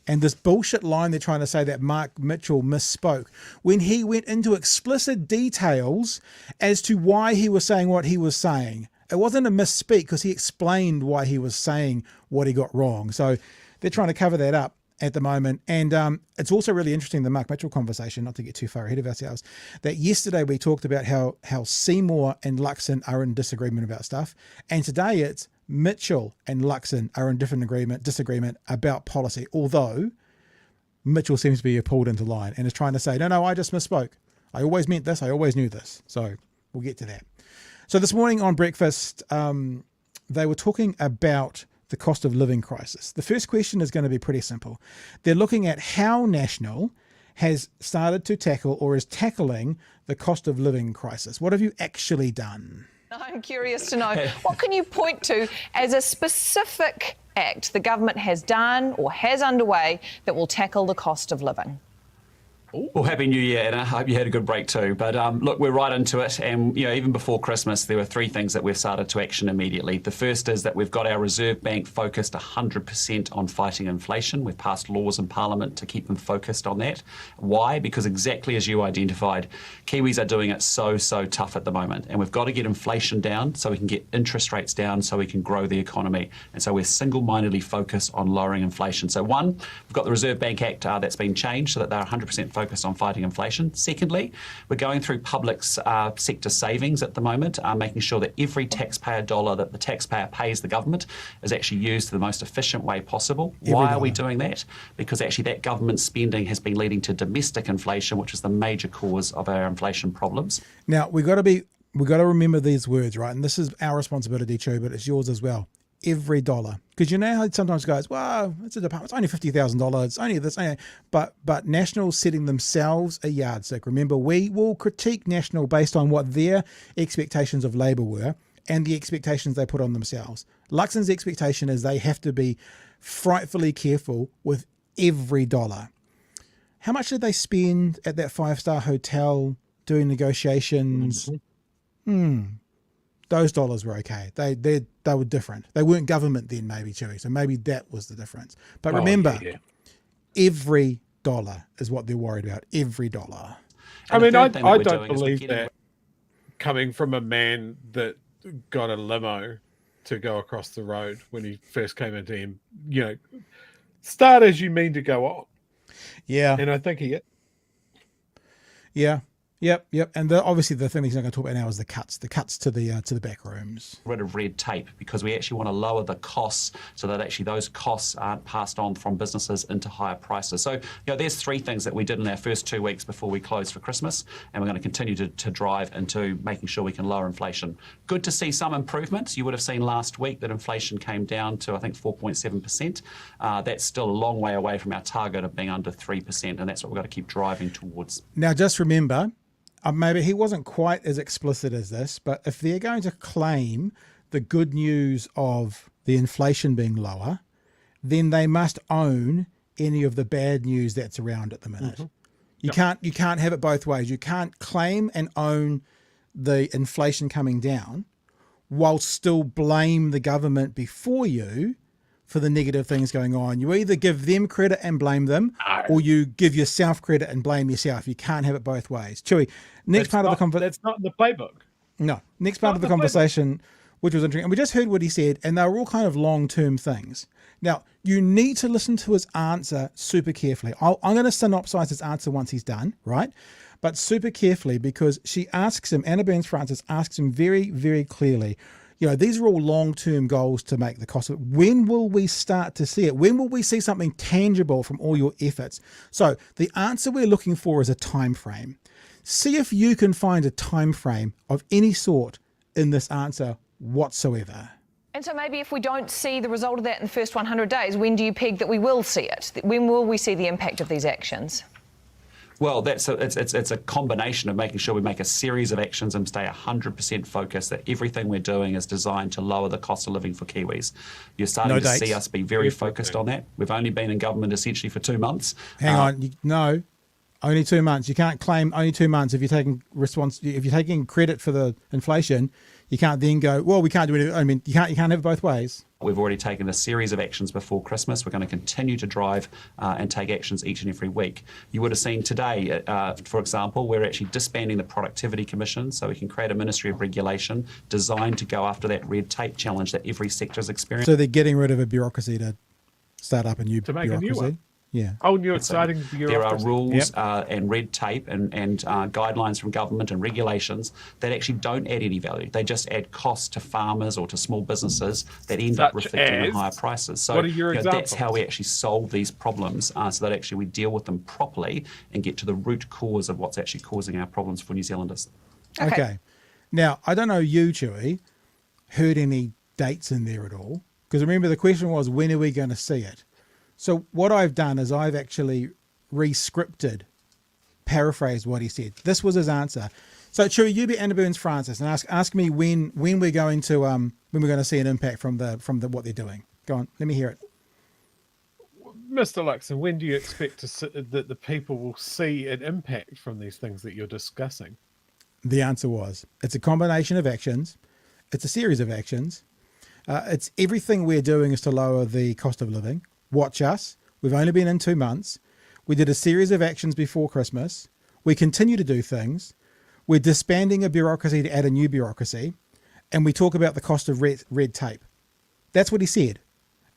and this bullshit line they're trying to say that Mark Mitchell misspoke when he went into explicit details as to why he was saying what he was saying. It wasn't a misspeak, because he explained why he was saying what he got wrong. So they're trying to cover that up at the moment. And it's also really interesting, the Mark Mitchell conversation, not to get too far ahead of ourselves, that yesterday we talked about how Seymour and Luxon are in disagreement about stuff. And today it's Mitchell and Luxon are in disagreement about policy, although Mitchell seems to be pulled into line and is trying to say, no, I just misspoke. I always meant this. I always knew this. So we'll get to that. So this morning on breakfast, they were talking about the cost of living crisis. The first question is going to be pretty simple. They're looking at how National has started to tackle or is tackling the cost of living crisis. What have you actually done? I'm curious to know, what can you point to as a specific act the government has done or has underway that will tackle the cost of living? Well, Happy New Year, and I hope you had a good break too. But look, we're right into it. And, even before Christmas, there were three things that we've started to action immediately. The first is that we've got our Reserve Bank focused 100% on fighting inflation. We've passed laws in Parliament to keep them focused on that. Why? Because exactly as you identified, Kiwis are doing it so tough at the moment. And we've got to get inflation down so we can get interest rates down so we can grow the economy. And so we're single-mindedly focused on lowering inflation. So one, we've got the Reserve Bank Act that's been changed so that they're 100% focused on fighting inflation. Secondly, we're going through public sector savings at the moment, making sure that every taxpayer dollar that the taxpayer pays the government is actually used the most efficient way possible. Why are we doing that? Because actually that government spending has been leading to domestic inflation, which is the major cause of our inflation problems. Now, we've got to remember these words, right? And this is our responsibility too, but it's yours as well. Every dollar, because how sometimes goes, well, it's a department, it's only $50,000, it's only this, but National's setting themselves a yardstick. Remember, we will critique National based on what their expectations of Labour were and the expectations they put on themselves. Luxon's expectation is they have to be frightfully careful with every dollar. How much did they spend at that 5-star hotel doing negotiations? Those dollars were okay. They were different. They weren't government then, maybe, Chewy. So maybe that was the difference. But remember, every dollar is what they're worried about. Every dollar. I mean, I don't believe that coming from a man that got a limo to go across the road when he first came into him. Start as you mean to go on. Yeah. And I think he. Yeah. Yep. And obviously the thing he's not going to talk about now is the cuts to the back rooms. Rid of red tape, because we actually want to lower the costs so that actually those costs aren't passed on from businesses into higher prices. So, there's 3 things that we did in our first 2 weeks before we closed for Christmas, and we're going to continue to drive into making sure we can lower inflation. Good to see some improvements. You would have seen last week that inflation came down to, I think, 4.7%. That's still a long way away from our target of being under 3%, and that's what we've got to keep driving towards. Now, just remember, maybe he wasn't quite as explicit as this, but if they're going to claim the good news of the inflation being lower, then they must own any of the bad news that's around at the minute. Mm-hmm. You can't have it both ways. You can't claim and own the inflation coming down while still blame the government before you for the negative things going on. You either give them credit and blame them, or you give yourself credit and blame yourself. You can't have it both ways. Chewy, next part of the conversation. That's not in the playbook. No, next part of the conversation, which was interesting. And we just heard what he said, and they were all kind of long-term things. Now, you need to listen to his answer super carefully. I'm going to synopsize his answer once he's done, right? But super carefully, because she asks him, Anna Burns-Francis asks him very, very clearly, these are all long-term goals to make the cost of it. When will we start to see it? When will we see something tangible from all your efforts? So the answer we're looking for is a time frame. See if you can find a time frame of any sort in this answer whatsoever. And so maybe if we don't see the result of that in the first 100 days, when do you peg that we will see it? When will we see the impact of these actions? Well, it's a combination of making sure we make a series of actions and stay 100% focused that everything we're doing is designed to lower the cost of living for Kiwis. You're starting to see us be very focused on that. We've only been in government essentially for 2 months. Hang on, no, only 2 months. You can't claim only 2 months if you're taking credit for the inflation. You can't then go, well, we can't do it. I mean, you can't have it both ways. We've already taken a series of actions before Christmas. We're going to continue to drive and take actions each and every week. You would have seen today, for example, we're actually disbanding the Productivity Commission so we can create a Ministry of Regulation designed to go after that red tape challenge that every sector is experiencing. So they're getting rid of a bureaucracy to start up a new bureaucracy? A new one. Yeah. Oh, new exciting bureaucracy. There are rules and red tape and guidelines from government and regulations that actually don't add any value. They just add costs to farmers or to small businesses that end up reflecting in higher prices. So what are your examples? That's how we actually solve these problems so that actually we deal with them properly and get to the root cause of what's actually causing our problems for New Zealanders. Okay. Now, I don't know you, Chewy, heard any dates in there at all? Because remember the question was, when are we going to see it? So what I've done is I've actually paraphrased what he said. This was his answer. So Chewy, you be Anna Burns-Francis and ask me when we're going to see an impact from what they're doing. Go on, let me hear it. Mr. Luxon, when do you expect that the people will see an impact from these things that you're discussing? The answer was, it's a combination of actions. It's a series of actions. It's everything we're doing is to lower the cost of living. Watch us. We've only been in 2 months. We did a series of actions before Christmas. We continue to do things. We're disbanding a bureaucracy to add a new bureaucracy. And we talk about the cost of red tape. That's what he said.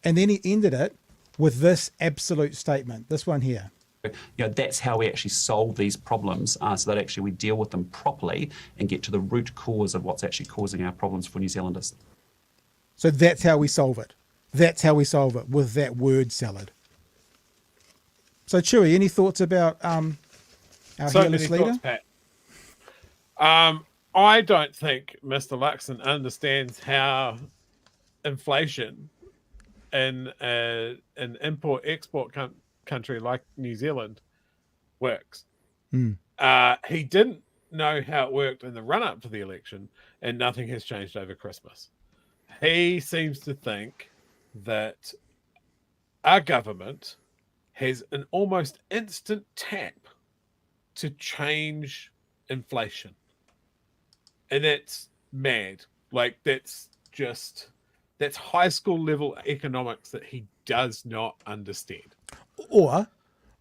And then he ended it with this absolute statement, this one here. That's how we actually solve these problems so that actually we deal with them properly and get to the root cause of what's actually causing our problems for New Zealanders. So that's how we solve it. That's how we solve it, with that word salad. So Chewy, any thoughts about our hairless leader? Thoughts, Pat. I don't think Mr. Luxon understands how inflation in an import-export country like New Zealand works. He didn't know how it worked in the run-up to the election, and nothing has changed over Christmas. He seems to think that our government has an almost instant tap to change inflation. And that's mad. Like, that's high school level economics that he does not understand. Or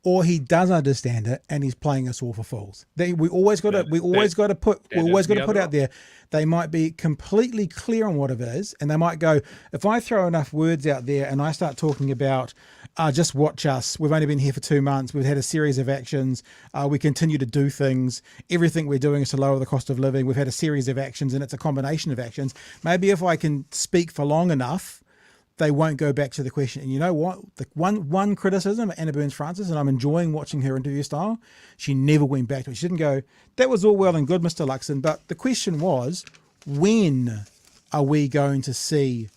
or he does understand it and he's playing us all for fools. We always got to put out there. They might be completely clear on what it is, and they might go, if I throw enough words out there and I start talking about just watch us, we've only been here for 2 months, we've had a series of actions, we continue to do things, everything we're doing is to lower the cost of living, we've had a series of actions and it's a combination of actions. Maybe if I can speak for long enough, they won't go back to the question. And you know what? The one criticism of Anna Burns-Francis, and I'm enjoying watching her interview style, she never went back to it. She didn't go, that was all well and good, Mr. Luxon, but the question was, when are we going to see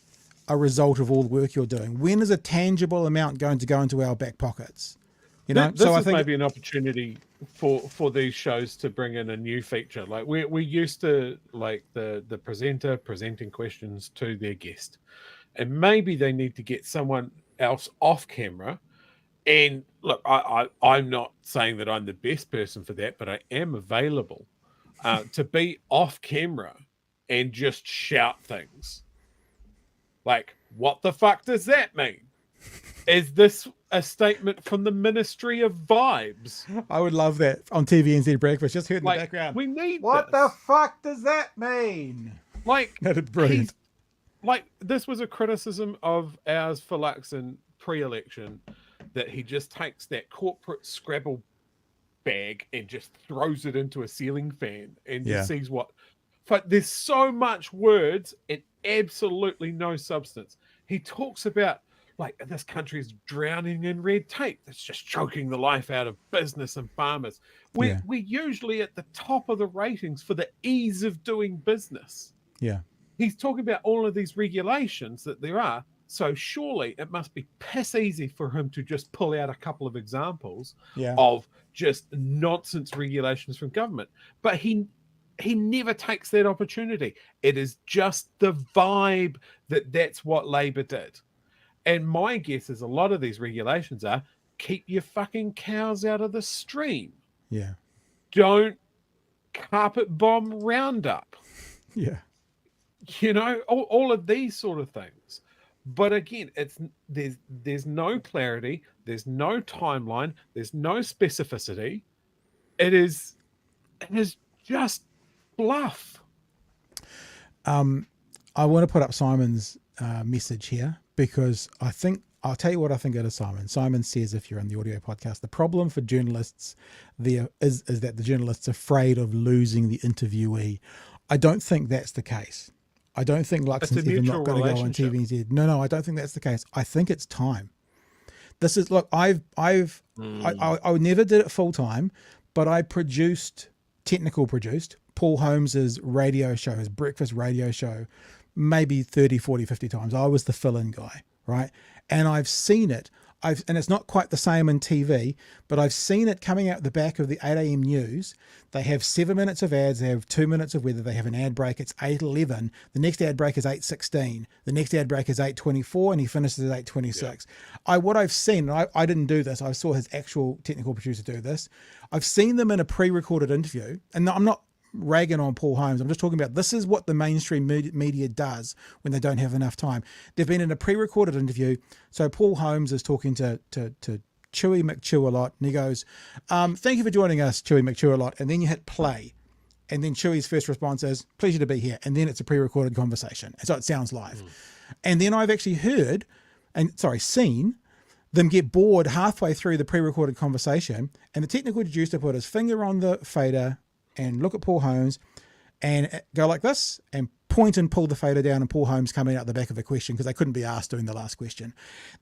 a result of all the work you're doing? When is a tangible amount going to go into our back pockets? You know, this is maybe an opportunity for these shows to bring in a new feature. Like we used to like the presenter presenting questions to their guest. And maybe they need to get someone else off camera. And look, I'm not saying that I'm the best person for that, but I am available to be off camera and just shout things. Like, what the fuck does that mean? Is this a statement from the Ministry of Vibes? I would love that on TVNZ Breakfast. Just heard in the background. We need what this. The fuck does that mean? Like, that's brilliant. Like, this was a criticism of ours for Luxon pre-election, that he just takes that corporate Scrabble bag and just throws it into a ceiling fan and just sees what. But there's so much words and absolutely no substance. He talks about, like, this country is drowning in red tape that's just choking the life out of business and farmers. We're usually at the top of the ratings for the ease of doing business. Yeah. He's talking about all of these regulations that there are. So surely it must be piss easy for him to just pull out a couple of examples of just nonsense regulations from government. But he never takes that opportunity. It is just the vibe that that's what Labor did. And my guess is a lot of these regulations are keep your fucking cows out of the stream. Yeah. Don't carpet bomb Roundup. Yeah. You know, all of these sort of things. But again, there's no clarity, there's no timeline, there's no specificity. It is just bluff. I want to put up Simon's message here because I'll tell you what I think it is, Simon. Simon says, if you're on the audio podcast, the problem for journalists there is that the journalist's afraid of losing the interviewee. I don't think that's the case. I don't think Luxon's even not going to go on TVNZ. No, I don't think that's the case. I think it's time. This is, look, I never did it full time, but I technical produced Paul Holmes's radio show, his breakfast radio show, maybe 30, 40, 50 times. I was the fill-in guy, right? And I've seen it. And it's not quite the same on TV, but I've seen it coming out the back of the 8 a.m. news. They have 7 minutes of ads. They have 2 minutes of weather. They have an ad break. It's 8:11. The next ad break is 8:16. The next ad break is 8:24, and he finishes at 8:26. What I've seen, and I didn't do this. I saw his actual technical producer do this. I've seen them in a pre-recorded interview, and I'm not ragging on Paul Holmes. I'm just talking about this is what the mainstream media does when they don't have enough time. They've been in a pre-recorded interview. So Paul Holmes is talking to Chewy McChew-a-lot, and he goes, thank you for joining us, Chewy McChew-a-lot. And then you hit play. And then Chewy's first response is, pleasure to be here. And then it's a pre-recorded conversation. And so it sounds live. And then I've actually seen them get bored halfway through the pre-recorded conversation. And the technical producer put his finger on the fader and look at Paul Holmes and go like this and point and pull the fader down, and Paul Holmes coming out the back of a question because they couldn't be asked during the last question.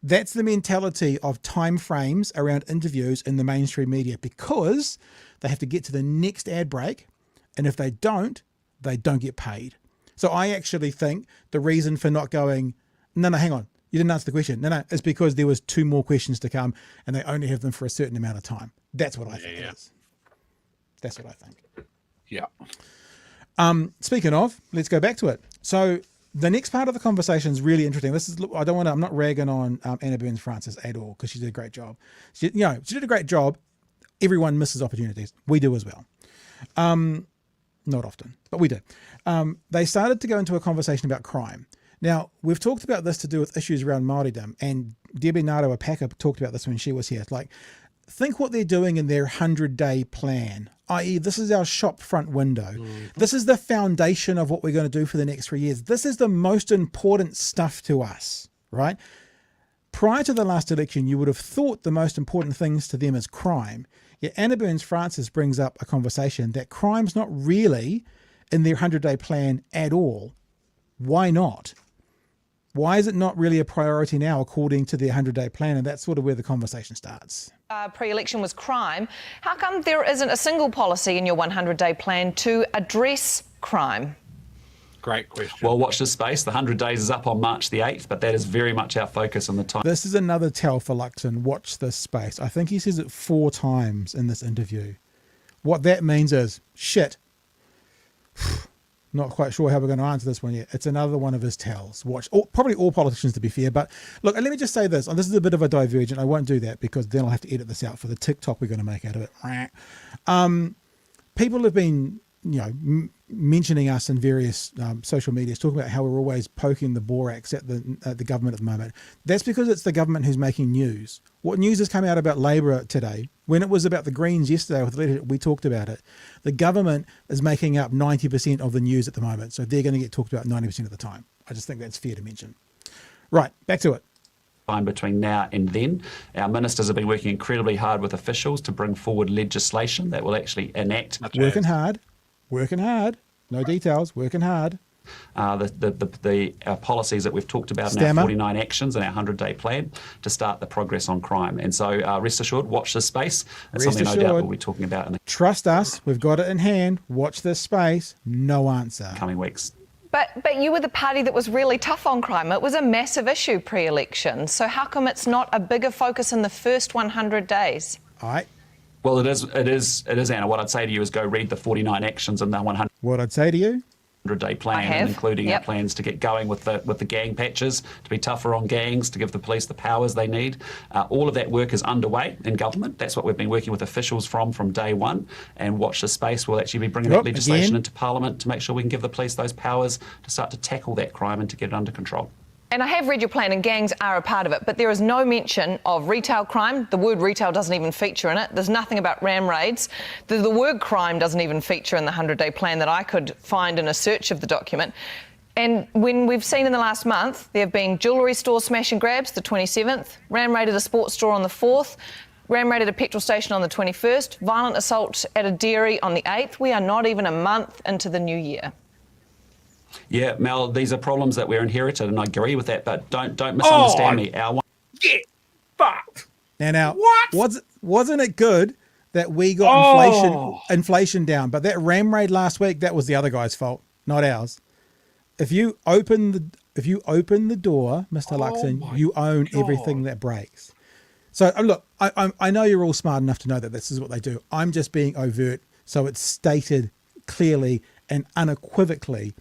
That's the mentality of time frames around interviews in the mainstream media, because they have to get to the next ad break, and if they don't get paid. So I actually think the reason for not going, no, hang on, you didn't answer the question. No, it's because there was 2 more questions to come and they only have them for a certain amount of time. That's what I think it is. That's what I think. Yeah. Speaking of, let's go back to it. So the next part of the conversation is really interesting. I'm not ragging on Anna Burns-Francis at all, because she did a great job. She did a great job. Everyone misses opportunities. We do as well. Not often, but we do. They started to go into a conversation about crime. Now, we've talked about this to do with issues around Māoridom, and Debbie Nato Apaka talked about this when she was here. It's like, think what they're doing in their 100-day plan, i.e. this is our shop front window. This is the foundation of what we're going to do for the next 3 years. This is the most important stuff to us, right? Prior to the last election, you would have thought the most important things to them is crime. Yet Anna Burns-Francis brings up a conversation that crime's not really in their 100-day plan at all. Why not? Why is it not really a priority now according to their 100-day plan? And that's sort of where the conversation starts. Pre-election was crime. How come there isn't a single policy in your 100-day plan to address crime? Great question. Well, watch this space. The 100 days is up on March the 8th, but that is very much our focus on the time. This is another tell for Luxon. Watch this space. I think he says it 4 times in this interview. What that means is, shit. Not quite sure how we're going to answer this one yet. It's another one of his tells. Watch. Probably all politicians, to be fair. But look, let me just say this. And this is a bit of a divergent. I won't do that because then I'll have to edit this out for the TikTok we're going to make out of it. People have been, mentioning us in various social medias, talking about how we're always poking the borax at the government at the moment. That's because it's the government who's making news. What news has come out about Labor today? When it was about the Greens yesterday, with the leadership, we talked about it. The government is making up 90% of the news at the moment, so they're going to get talked about 90% of the time. I just think that's fair to mention. Right, back to it. Between now and then, our ministers have been working incredibly hard with officials to bring forward legislation that will actually enact. Working hard, no details, working hard. The policies that we've talked about in our 49 actions and our 100-day plan to start the progress on crime. And so rest assured, watch this space. It's something no doubt we'll be talking about in the Trust us, we've got it in hand. Watch this space. No answer. coming weeks. But you were the party that was really tough on crime. It was a massive issue pre-election. So how come it's not a bigger focus in the first 100 days? All right. Well, it is, Anna. What I'd say to you is go read the 49 actions and the 100. What I'd say to you? 100-day plan, and including our plans to get going with the gang patches, to be tougher on gangs, to give the police the powers they need. All of that work is underway in government. That's what we've been working with officials from day one. And watch the space. We'll actually be bringing that legislation into Parliament to make sure we can give the police those powers to start to tackle that crime and to get it under control. And I have read your plan, and gangs are a part of it, but there is no mention of retail crime. The word retail doesn't even feature in it. There's nothing about ram raids. The word crime doesn't even feature in the 100-day plan that I could find in a search of the document. And when we've seen in the last month, there have been jewellery store smash and grabs the 27th, ram raided a sports store on the 4th, ram raided a petrol station on the 21st, violent assault at a dairy on the 8th. We are not even a month into the new year. Yeah, Mel, these are problems that we're inherited, and I agree with that, but don't misunderstand me. Get fucked. Now, wasn't it good that we got inflation down? But that ram raid last week, that was the other guy's fault, not ours. If you open the door, Mr. Luxon, you own everything that breaks. So look, I know you're all smart enough to know that this is what they do. I'm just being overt, so it's stated clearly and unequivocally.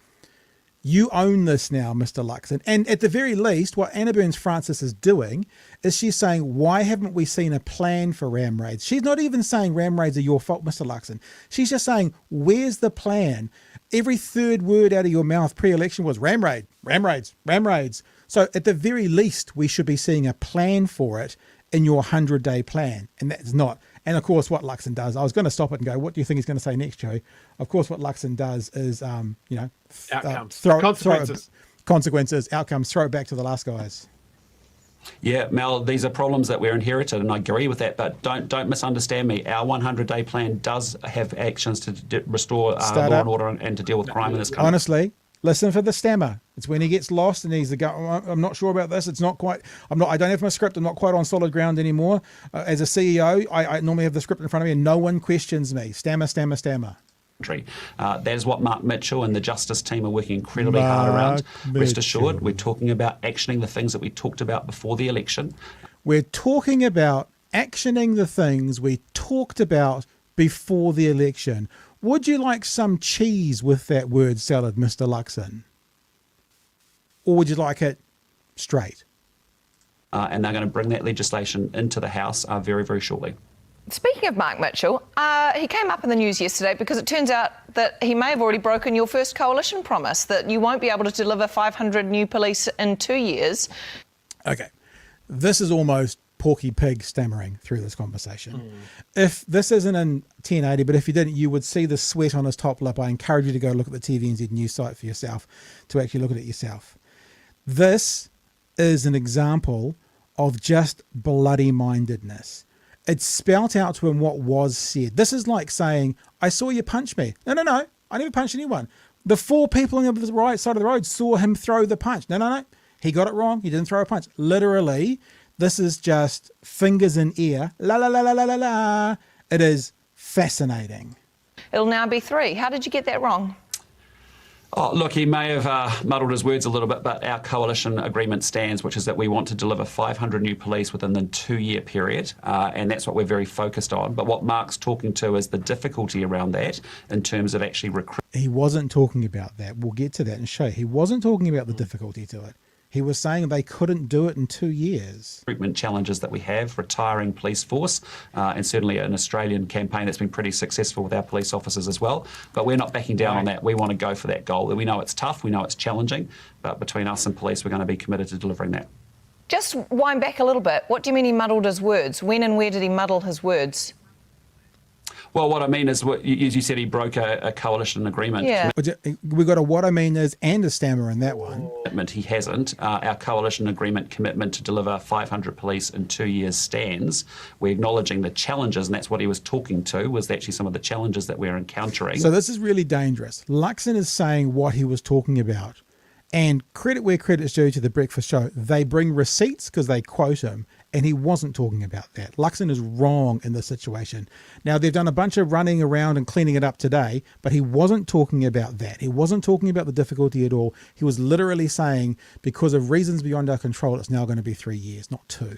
You own this now, Mr. Luxon. And at the very least, what Anna Burns-Francis is doing is she's saying, why haven't we seen a plan for ram raids? She's not even saying ram raids are your fault, Mr. Luxon. She's just saying, where's the plan? Every third word out of your mouth pre-election was ram raid, ram raids, ram raids. So at the very least, we should be seeing a plan for it in your 100-day plan. And that's not. And of course, what Luxon does, I was going to stop it and go, what do you think he's going to say next, Joe? Of course, what Luxon does is, Outcomes. Consequences, outcomes, throw it back to the last guys. Yeah, Mel, these are problems that we're inherited, and I agree with that, but don't misunderstand me. Our 100-day plan does have actions to restore law and order and to deal with crime in this country. Honestly, listen for the stammer. It's when he gets lost and he's I'm not sure about this. It's not quite, I don't have my script. I'm not quite on solid ground anymore. As a CEO, I normally have the script in front of me and no one questions me. Stammer, stammer, stammer. That is what Mark Mitchell and the Justice team are working incredibly hard around. Rest assured, we're talking about actioning the things that we talked about before the election. We're talking about actioning the things we talked about before the election. Would you like some cheese with that word salad, Mr. Luxon? Or would you like it straight? And they're going to bring that legislation into the House very, very shortly. Speaking of Mark Mitchell, he came up in the news yesterday because it turns out that he may have already broken your first coalition promise, that you won't be able to deliver 500 new police in 2 years. Okay. This is almost Porky Pig stammering through this conversation. If this isn't in 1080, but if you didn't, you would see the sweat on his top lip. I encourage you to go look at the TVNZ news site for yourself, to actually look at it yourself. This is an example of just bloody mindedness. It's spelt out to him what was said. This is like saying, I saw you punch me. No, I never punched anyone. The 4 people on the right side of the road saw him throw the punch. No, he got it wrong. He didn't throw a punch. Literally, this is just fingers in ear. La la la la la la la. It is fascinating. It'll now be 3. How did you get that wrong? Oh, look, he may have muddled his words a little bit, but our coalition agreement stands, which is that we want to deliver 500 new police within the 2-year period, and that's what we're very focused on. But what Mark's talking to is the difficulty around that in terms of actually recruiting. He wasn't talking about that. We'll get to that and show you. He wasn't talking about the difficulty to it. He was saying they couldn't do it in 2 years. Recruitment challenges that we have, retiring police force, and certainly an Australian campaign that's been pretty successful with our police officers as well. But we're not backing down on that. We want to go for that goal. We know it's tough, we know it's challenging, but between us and police, we're going to be committed to delivering that. Just wind back a little bit. What do you mean he muddled his words? When and where did he muddle his words? Well, what I mean is, as you said, he broke a coalition agreement. Yeah. We got a what I mean is and a stammer in that one. He hasn't. Our coalition agreement commitment to deliver 500 police in 2 years stands. We're acknowledging the challenges, and that's what he was talking to, was actually some of the challenges that we're encountering. So this is really dangerous. Luxon is saying what he was talking about. And credit where credit's due to the breakfast show. They bring receipts because they quote him, and he wasn't talking about that. Luxon is wrong in this situation. Now, they've done a bunch of running around and cleaning it up today, but he wasn't talking about that. He wasn't talking about the difficulty at all. He was literally saying, because of reasons beyond our control, it's now going to be 3 years, not 2.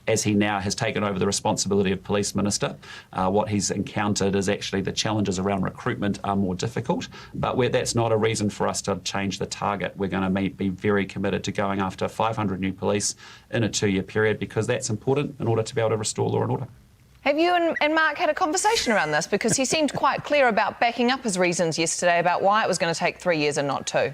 As he now has taken over the responsibility of police minister, what he's encountered is actually the challenges around recruitment are more difficult, but that's not a reason for us to change the target. We're going to be very committed to going after 500 new police in a 2-year period, because that's important in order to be able to restore law and order. Have you and Mark had a conversation around this? Because he seemed quite clear about backing up his reasons yesterday about why it was going to take 3 years and not 2.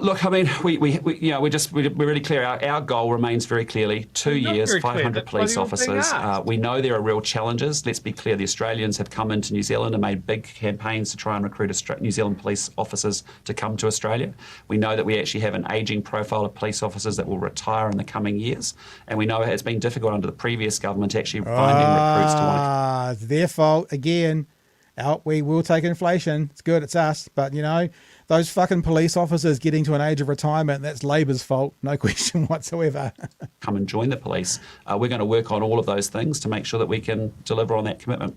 Look, I mean, we're really clear. Our goal remains very clearly 2 years, 500 police officers. We know there are real challenges. Let's be clear. The Australians have come into New Zealand and made big campaigns to try and recruit New Zealand police officers to come to Australia. We know that we actually have an ageing profile of police officers that will retire in the coming years. And we know it's been difficult under the previous government actually finding recruits to want to... It's their fault again. We will take inflation. It's good. It's us. But, those fucking police officers getting to an age of retirement, that's Labour's fault. No question whatsoever. Come and join the police. We're going to work on all of those things to make sure that we can deliver on that commitment.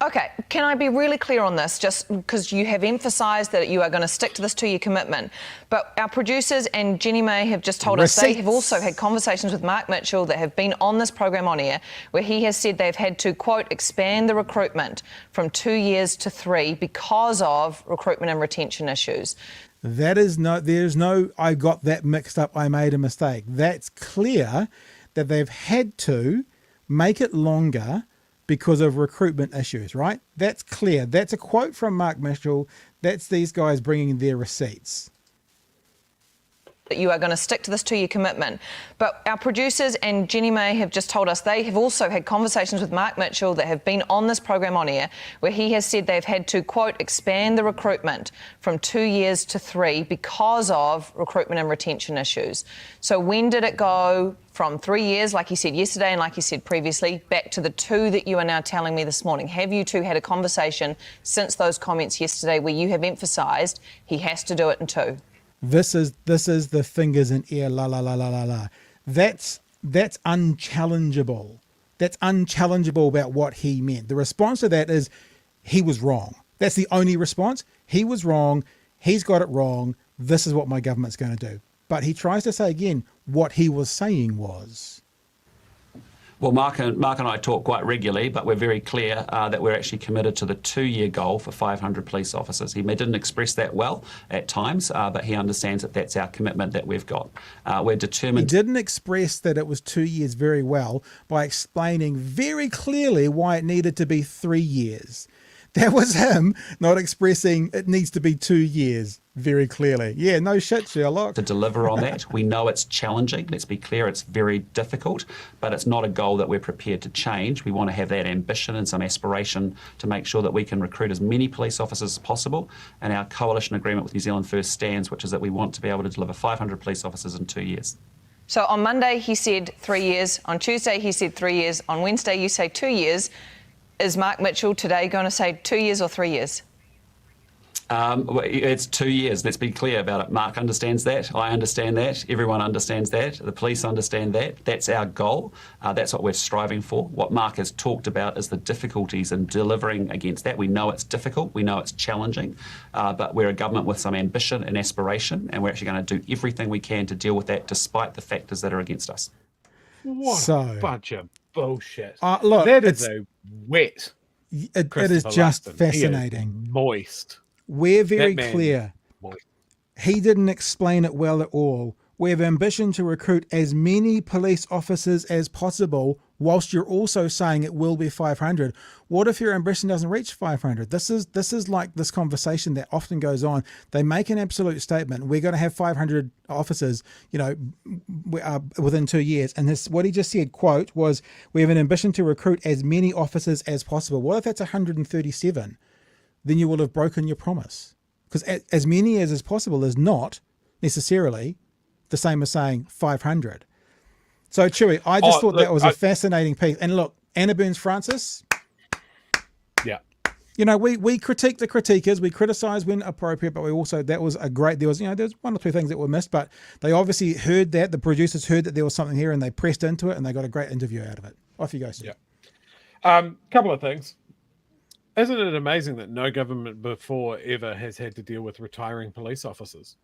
Okay, can I be really clear on this, just because you have emphasised that you are going to stick to this 2-year commitment, but our producers and Jenny May have just told us they have also had conversations with Mark Mitchell that have been on this program on air, where he has said they've had to, quote, expand the recruitment from 2 years to 3 because of recruitment and retention issues. There's no, I got that mixed up, I made a mistake. That's clear that they've had to make it longer because of recruitment issues, right? That's clear. That's a quote from Mark Mitchell. That's these guys bringing their receipts. That you are going to stick to this 2-year commitment. But our producers and Jenny May have just told us they have also had conversations with Mark Mitchell that have been on this program on air, where he has said they've had to, quote, expand the recruitment from 2 years to 3 because of recruitment and retention issues. So when did it go from 3 years, like you said yesterday and like you said previously, back to the 2 that you are now telling me this morning? Have you two had a conversation since those comments yesterday where you have emphasised he has to do it in 2? This is the fingers in ear, la la la la la la. That's unchallengeable. That's unchallengeable about what he meant. The response to that is he was wrong. That's the only response. He was wrong. He's got it wrong. This is what my government's going to do. But he tries to say again what he was saying was. Well, Mark and I talk quite regularly, but we're very clear that we're actually committed to the 2-year goal for 500 police officers. He didn't express that well at times, but he understands that that's our commitment that we've got. We're determined. He didn't express that it was 2 years very well by explaining very clearly why it needed to be 3 years. That was him not expressing it needs to be 2 years very clearly. Yeah, no shit, Sherlock. To deliver on that. We know it's challenging. Let's be clear, it's very difficult, but it's not a goal that we're prepared to change. We want to have that ambition and some aspiration to make sure that we can recruit as many police officers as possible. And our coalition agreement with New Zealand First stands, which is that we want to be able to deliver 500 police officers in 2 years. So on Monday, he said 3 years. On Tuesday, he said 3 years. On Wednesday, you say 2 years. Is Mark Mitchell today going to say 2 years or 3 years? It's 2 years. Let's be clear about it. Mark understands that. I understand that. Everyone understands that. The police understand that. That's our goal. That's what we're striving for. What Mark has talked about is the difficulties in delivering against that. We know it's difficult. We know it's challenging. But we're a government with some ambition and aspiration, and we're actually going to do everything we can to deal with that despite the factors that are against us. What a bunch of bullshit. Look, that is a wet. It is just Luxon. fascinating. Moist. We're very clear. He didn't explain it well at all. We have ambition to recruit as many police officers as possible, whilst you're also saying it will be 500. What if your ambition doesn't reach 500? This is like this conversation that often goes on. They make an absolute statement. We're going to have 500 officers, within 2 years. And what he just said, quote, was, we have an ambition to recruit as many officers as possible. What if that's 137? Then you will have broken your promise. Because as many as possible is not necessarily the same as saying 500. So, Chewy, I just thought that was a fascinating piece. And look, Anna Burns-Francis. Yeah. We critique the critiquers, we criticize when appropriate, but we also, there was there's one or two things that were missed, but they obviously heard that, the producers heard that there was something here and they pressed into it and they got a great interview out of it. Off you go, Steve. Yeah. Couple of things. Isn't it amazing that no government before ever has had to deal with retiring police officers?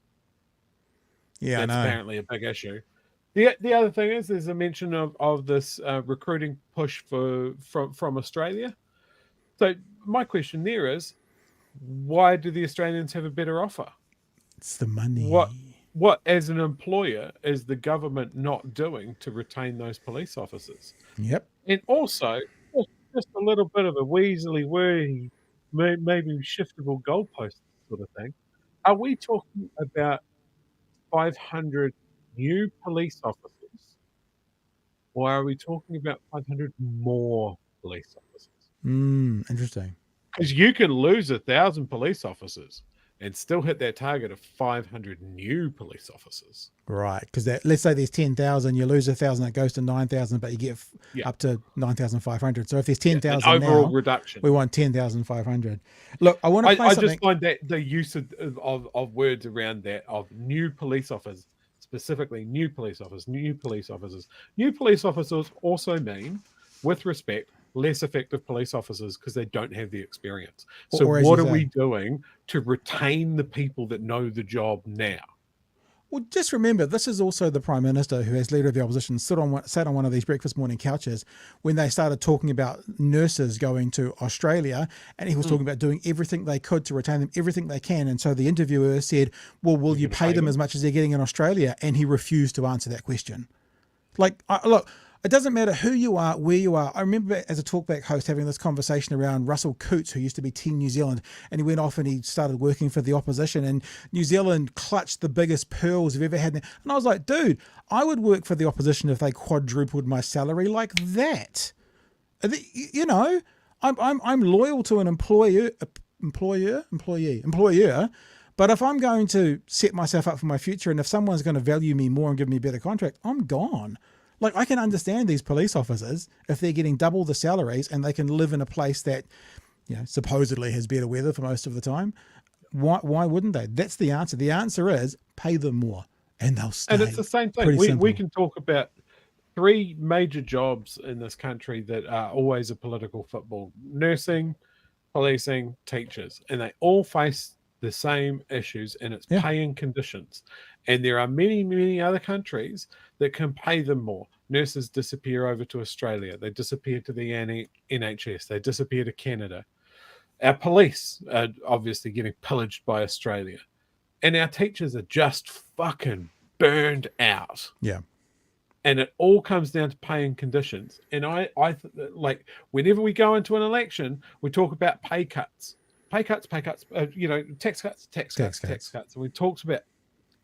Yeah, that's I know. Apparently a big issue. The other thing is there's a mention of this recruiting push from Australia. So my question there is, why do the Australians have a better offer? It's the money. What as an employer is the government not doing to retain those police officers? Yep. And also, just a little bit of a weaselly, wordy, maybe shiftable goalpost sort of thing. Are we talking about 500 new police officers, or are we talking about 500 more police officers? Interesting. Because you can lose 1,000 police officers and still hit that target of 500 new police officers. Right, because let's say there's 10,000, you lose 1,000, that goes to 9,000, but you get up to 9,500. So if there's 10,000 overall now, reduction, we want 10,500. Look, I want to play something. I just find that the use of words around that, of new police officers, specifically new police officers also mean, with respect, less effective police officers because they don't have the experience. So what are we doing to retain the people that know the job now? Well, just remember, this is also the Prime Minister who, as leader of the opposition, sat on one of these breakfast morning couches when they started talking about nurses going to Australia, and he was talking about doing everything they could to retain them, everything they can. And so the interviewer said, well, will you pay them as much as they're getting in Australia? And he refused to answer that question. Look, it doesn't matter who you are, where you are. I remember as a talkback host having this conversation around Russell Cootes, who used to be Team New Zealand, and he went off and he started working for the opposition, and New Zealand clutched the biggest pearls we've ever had. And I was like, dude, I would work for the opposition if they quadrupled my salary like that. I'm loyal to an employer, but if I'm going to set myself up for my future, and if someone's going to value me more and give me a better contract, I'm gone. Like, I can understand these police officers if they're getting double the salaries and they can live in a place that, supposedly has better weather for most of the time. Why wouldn't they? That's the answer. The answer is pay them more and they'll stay. And it's the same thing. We can talk about three major jobs in this country that are always a political football: nursing, policing, teachers. And they all face the same issues, and it's pay and conditions. And there are many, many other countries that can pay them more. Nurses disappear over to Australia. They disappear to the NHS. They disappear to Canada. Our police are obviously getting pillaged by Australia. And our teachers are just fucking burned out. Yeah. And it all comes down to pay and conditions. And I like whenever we go into an election, we talk about pay cuts, tax cuts, tax cuts. And we talk about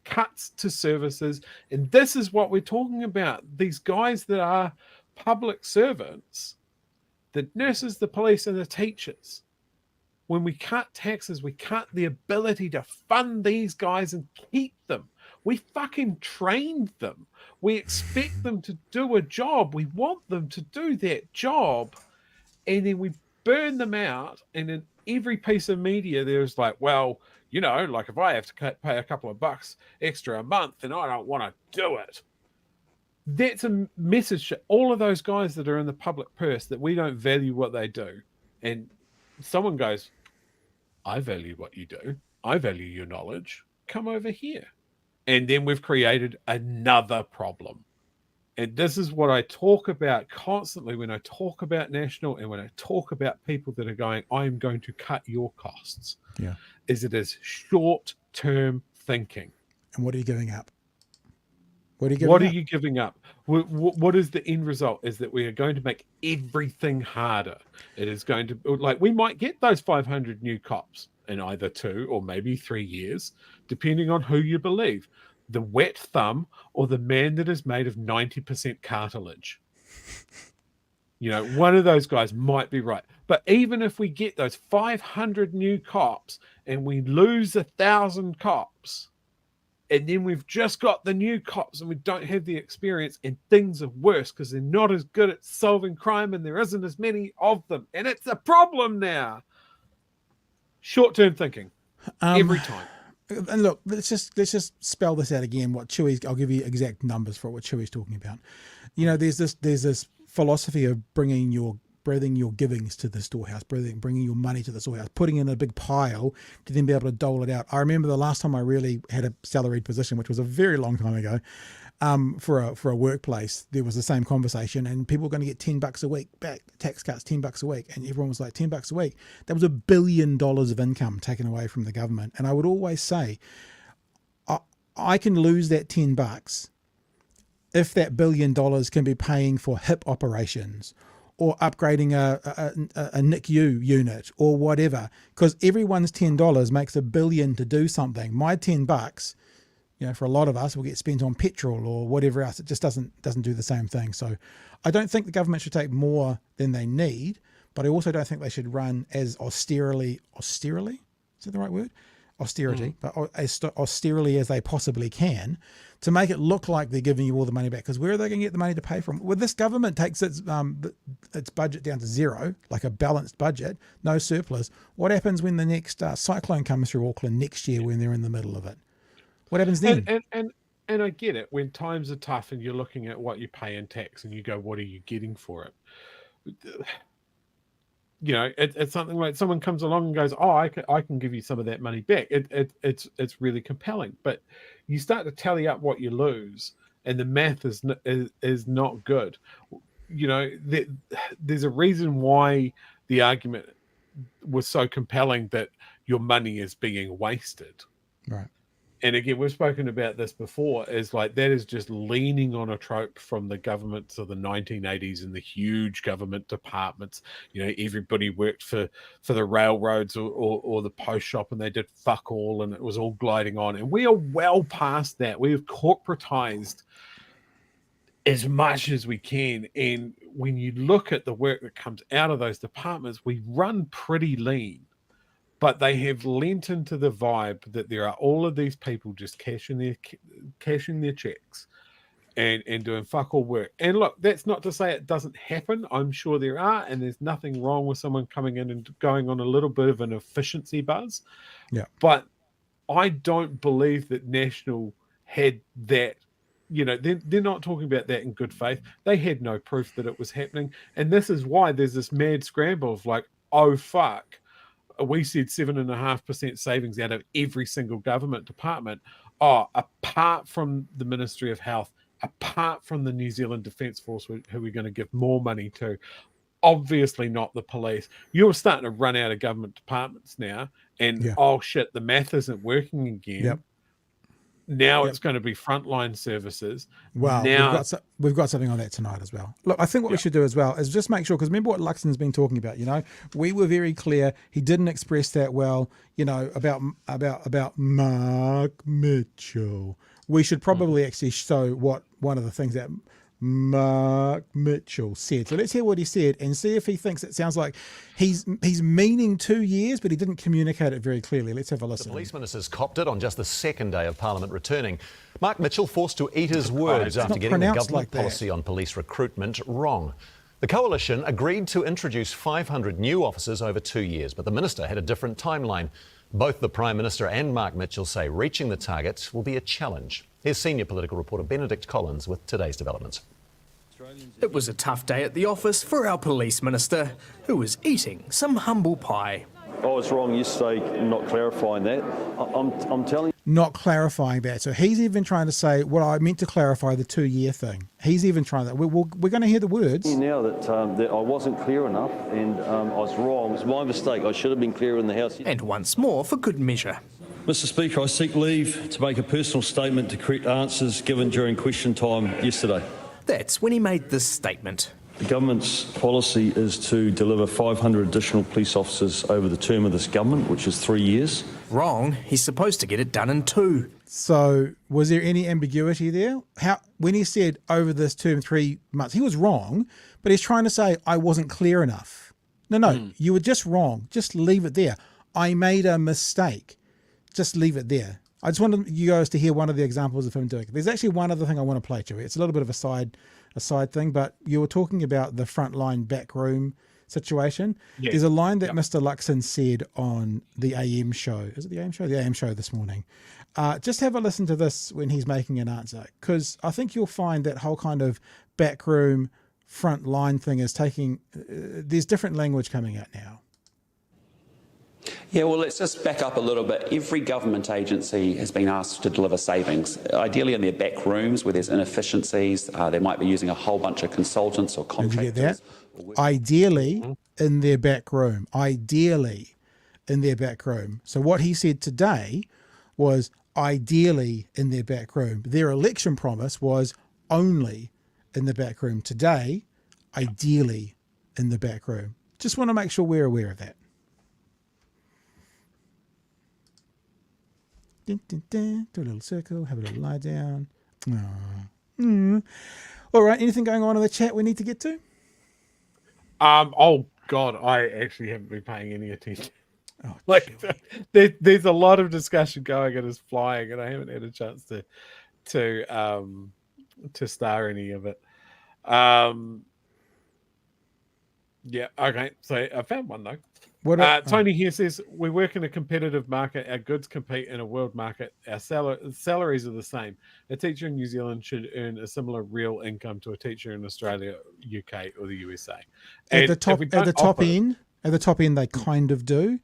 cuts to services. And this is what we're talking about. These guys that are public servants, the nurses, the police, and the teachers. When we cut taxes, we cut the ability to fund these guys and keep them. We fucking trained them. We expect them to do a job. We want them to do that job. And then we burn them out. And in every piece of media, there's like, well, like if I have to pay a couple of bucks extra a month, then I don't want to do it. That's a message to all of those guys that are in the public purse that we don't value what they do. And someone goes, I value what you do. I value your knowledge. Come over here. And then we've created another problem. And this is what I talk about constantly when I talk about national and when I talk about people that are going, I'm going to cut your costs. Yeah. Is it is short-term thinking. And what are you giving up? What are you giving up? What is the end result? Is that we are going to make everything harder. It is going to, like, we might get those 500 new cops in either 2 or maybe 3 years, depending on who you believe. The wet thumb or the man that is made of 90% cartilage. One of those guys might be right. But even if we get those 500 new cops and we lose 1,000 cops, and then we've just got the new cops and we don't have the experience, and things are worse because they're not as good at solving crime and there isn't as many of them. And it's a problem now. Short-term thinking. Every time. And look, let's just spell this out again. I'll give you exact numbers for what Chewy's talking about. There's this philosophy of bringing your givings to the storehouse, bringing your money to the storehouse, putting in a big pile to then be able to dole it out. I remember the last time I really had a salaried position, which was a very long time ago, for a workplace, there was the same conversation, and people were going to get $10 a week back, tax cuts, $10 a week, and everyone was like, $10 a week. That was $1 billion of income taken away from the government. And I would always say, I can lose that $10 if that $1 billion can be paying for hip operations or upgrading a NICU unit or whatever, because everyone's $10 makes $1 billion to do something. My $10, for a lot of us, will get spent on petrol or whatever else. It just doesn't do the same thing. So I don't think the government should take more than they need, but I also don't think they should run as austerely, is that the right word? Austerity, but as austerely as they possibly can, to make it look like they're giving you all the money back. Because where are they going to get the money to pay from? Well, this government takes its budget down to zero, like a balanced budget, no surplus. What happens when the next cyclone comes through Auckland next year when they're in the middle of it? What happens then? And I get it. When times are tough and you're looking at what you pay in tax and you go, what are you getting for it? It's something like someone comes along and goes, oh, I can give you some of that money back. It's really compelling. But you start to tally up what you lose, and the math is not good. There's a reason why the argument was so compelling that your money is being wasted. Right. And again, we've spoken about this before, is like that is just leaning on a trope from the governments of the 1980s and the huge government departments. Everybody worked for the railroads or the post shop, and they did fuck all, and it was all gliding on. And we are well past that. We have corporatized as much as we can. And when you look at the work that comes out of those departments, we run pretty lean. But they have lent into the vibe that there are all of these people just cashing their checks and doing fuck all work. And look, that's not to say it doesn't happen. I'm sure there are, and there's nothing wrong with someone coming in and going on a little bit of an efficiency buzz. Yeah. But I don't believe that National had that. They're not talking about that in good faith. They had no proof that it was happening. And this is why there's this mad scramble of like, oh, fuck. We said 7.5% savings out of every single government department. Oh, apart from the Ministry of Health, apart from the New Zealand Defence Force, who we're going to give more money to, obviously not the police. You're starting to run out of government departments now, and oh shit, the math isn't working again. Yep. Now it's going to be frontline services. Well, now we've got something on that tonight as well. Look, I think what we should do as well is just make sure, because remember what Luxon's been talking about. We were very clear. He didn't express that well. About Mark Mitchell. We should probably actually show what one of the things that Mark Mitchell said. So let's hear what he said and see if he thinks it sounds like he's meaning 2 years, but he didn't communicate it very clearly. Let's have a listen. The police ministers copped it on just the second day of Parliament returning. Mark Mitchell forced to eat his words after getting the government policy on police recruitment wrong. The coalition agreed to introduce 500 new officers over 2 years, but the minister had a different timeline. Both the Prime Minister and Mark Mitchell say reaching the target will be a challenge. Here's senior political reporter Benedict Collins with today's developments. It was a tough day at the office for our police minister, who was eating some humble pie. I was wrong yesterday not clarifying that. I'm telling you. Not clarifying that. So he's even trying to say, well, I meant to clarify the 2 year thing. He's even trying that. We're going to hear the words. Now that I wasn't clear enough and I was wrong. It was my mistake. I should have been clearer in the House. And once more for good measure. Mr Speaker, I seek leave to make a personal statement to correct answers given during question time yesterday. That's when he made this statement. The government's policy is to deliver 500 additional police officers over the term of this government, which is 3 years. Wrong. He's supposed to get it done in 2. So was there any ambiguity there? When he said over this term 3 months, he was wrong, but he's trying to say I wasn't clear enough. No, you were just wrong. Just leave it there. I made a mistake. Just leave it there. I just wanted you guys to hear one of the examples of him doing it. There's actually one other thing I want to play to you. It's a little bit of a side thing, but you were talking about the frontline backroom situation. Yes. There's a line that Mr. Luxon said on the AM show. Is it the AM show? The AM show this morning. Just have a listen to this when he's making an answer, because I think you'll find that whole kind of backroom frontline thing is taking, there's different language coming out now. Yeah, well, let's just back up a little bit. Every government agency has been asked to deliver savings, ideally in their back rooms where there's inefficiencies. They might be using a whole bunch of consultants or contractors. Did you get that? Ideally in their back room. Ideally in their back room. So what he said today was ideally in their back room. Their election promise was only in the back room. Today, ideally in the back room. Just want to make sure we're aware of that. Do a little circle, have a little lie down. All right, anything going on in the chat we need to get to? Oh God, I actually haven't been paying any attention. Oh, there's a lot of discussion going and it's flying, and I haven't had a chance to star any of it. Yeah, okay. So I found one though. Tony here says, we work in a competitive market. Our goods compete in a world market. Our salaries are the same. A teacher in New Zealand should earn a similar real income to a teacher in Australia, UK, or the USA. At the top end, they kind of do,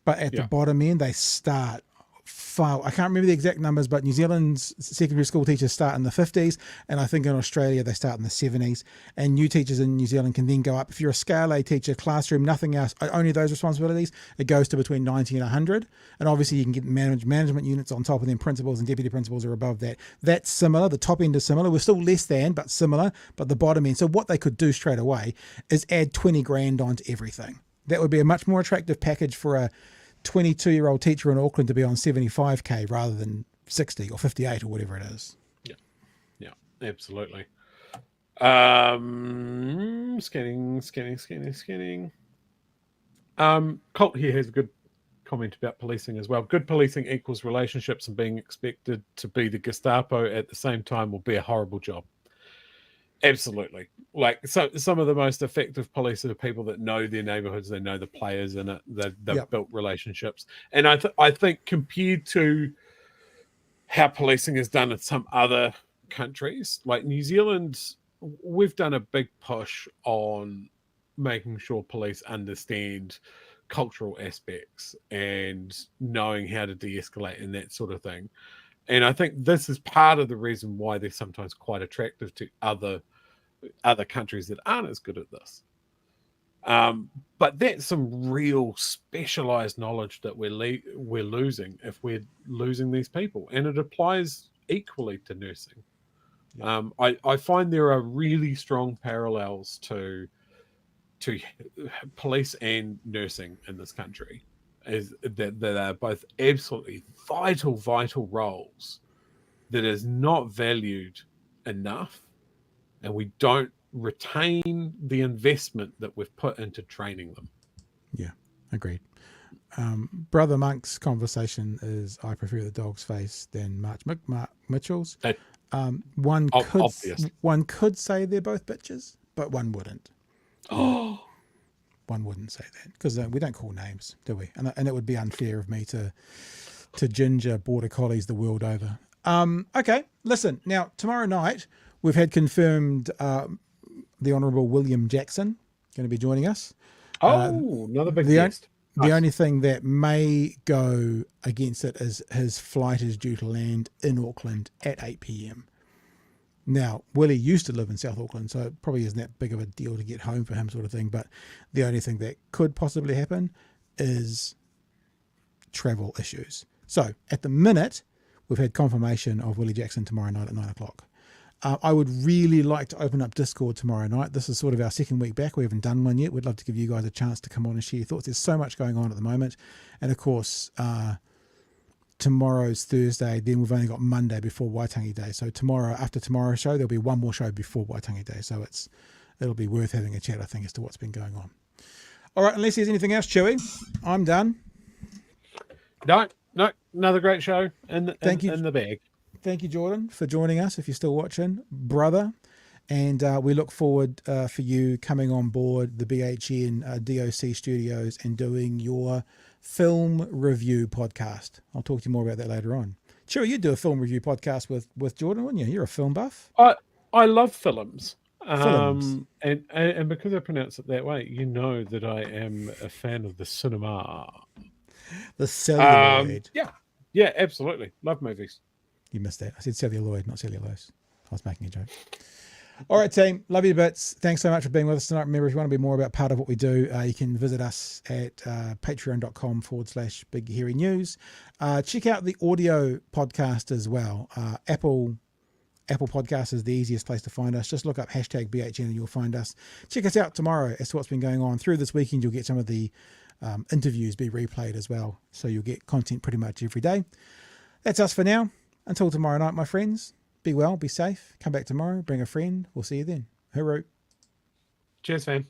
but at the bottom end, they start far. I can't remember the exact numbers, but New Zealand's secondary school teachers start in the 50s, and I think in Australia they start in the 70s. And new teachers in New Zealand can then go up. If you're a Scale A teacher, classroom, nothing else, only those responsibilities, it goes to between 90 and 100. And obviously you can get management units on top, and then principals and deputy principals are above that. That's similar. The top end is similar. We're still less than, but similar. But the bottom end. So what they could do straight away is add 20 grand onto everything. That would be a much more attractive package for a 22-year-old teacher in Auckland to be on 75k rather than 60 or 58 or whatever it is. Yeah, absolutely. Scanning. Colt here has a good comment about policing as well. Good policing equals relationships, and being expected to be the Gestapo at the same time will be a horrible job. Absolutely. Like, so some of the most effective police are the people that know their neighborhoods, they know the players in it, they've built relationships. And I think compared to how policing is done in some other countries, like New Zealand, we've done a big push on making sure police understand cultural aspects and knowing how to de-escalate and that sort of thing. And I think this is part of the reason why they're sometimes quite attractive to other countries that aren't as good at this. But that's some real specialized knowledge that we're losing if we're losing these people. And it applies equally to nursing. I find there are really strong parallels to police and nursing in this country, is that are both absolutely vital roles that is not valued enough, and we don't retain the investment that we've put into training them. Yeah, agreed. Brother Monk's conversation is, I prefer the dog's face than Mark Mitchell's. One could say they're both bitches, but one wouldn't. Oh, one wouldn't say that, because we don't call names, do we? And it would be unfair of me to ginger border collies the world over. Okay, listen. Now, tomorrow night, we've had confirmed the Honourable William Jackson going to be joining us. Another big guest. The only thing that may go against it is his flight is due to land in Auckland at 8 p.m. Now, Willie used to live in South Auckland, so it probably isn't that big of a deal to get home for him, sort of thing. But the only thing that could possibly happen is travel issues. So at the minute, we've had confirmation of Willie Jackson tomorrow night at 9 o'clock. I would really like to open up Discord tomorrow night. This is sort of our second week back. We haven't done one yet. We'd love to give you guys a chance to come on and share your thoughts. There's so much going on at the moment. And of course, tomorrow's Thursday, then we've only got Monday before Waitangi Day. So tomorrow, after tomorrow's show, there'll be one more show before Waitangi Day. So it'll be worth having a chat, I think, as to what's been going on. All right, unless there's anything else, Chewy, I'm done. No, another great show in the bag. Thank you, Jordan, for joining us, if you're still watching, brother. And we look forward for you coming on board the BHN DOC studios and doing your film review podcast. I'll talk to you more about that later on. Sure, you'd do a film review podcast with Jordan, wouldn't you? You're a film buff. I love films. And because I pronounce it that way, you know that I am a fan of the cinema. The celluloid. Yeah, absolutely. Love movies. You missed that. I said celluloid, not cellulose. I was making a joke. All right, team. Love you to bits. Thanks so much for being with us tonight. Remember, if you want to be more about part of what we do, you can visit us at patreon.com/Big Hairy News. Check out the audio podcast as well. Apple Podcast is the easiest place to find us. Just look up #BHN and you'll find us. Check us out tomorrow as to what's been going on. Through this weekend, you'll get some of the interviews be replayed as well. So you'll get content pretty much every day. That's us for now. Until tomorrow night, my friends, be well, be safe. Come back tomorrow, bring a friend. We'll see you then. Hooroo. Cheers, fam.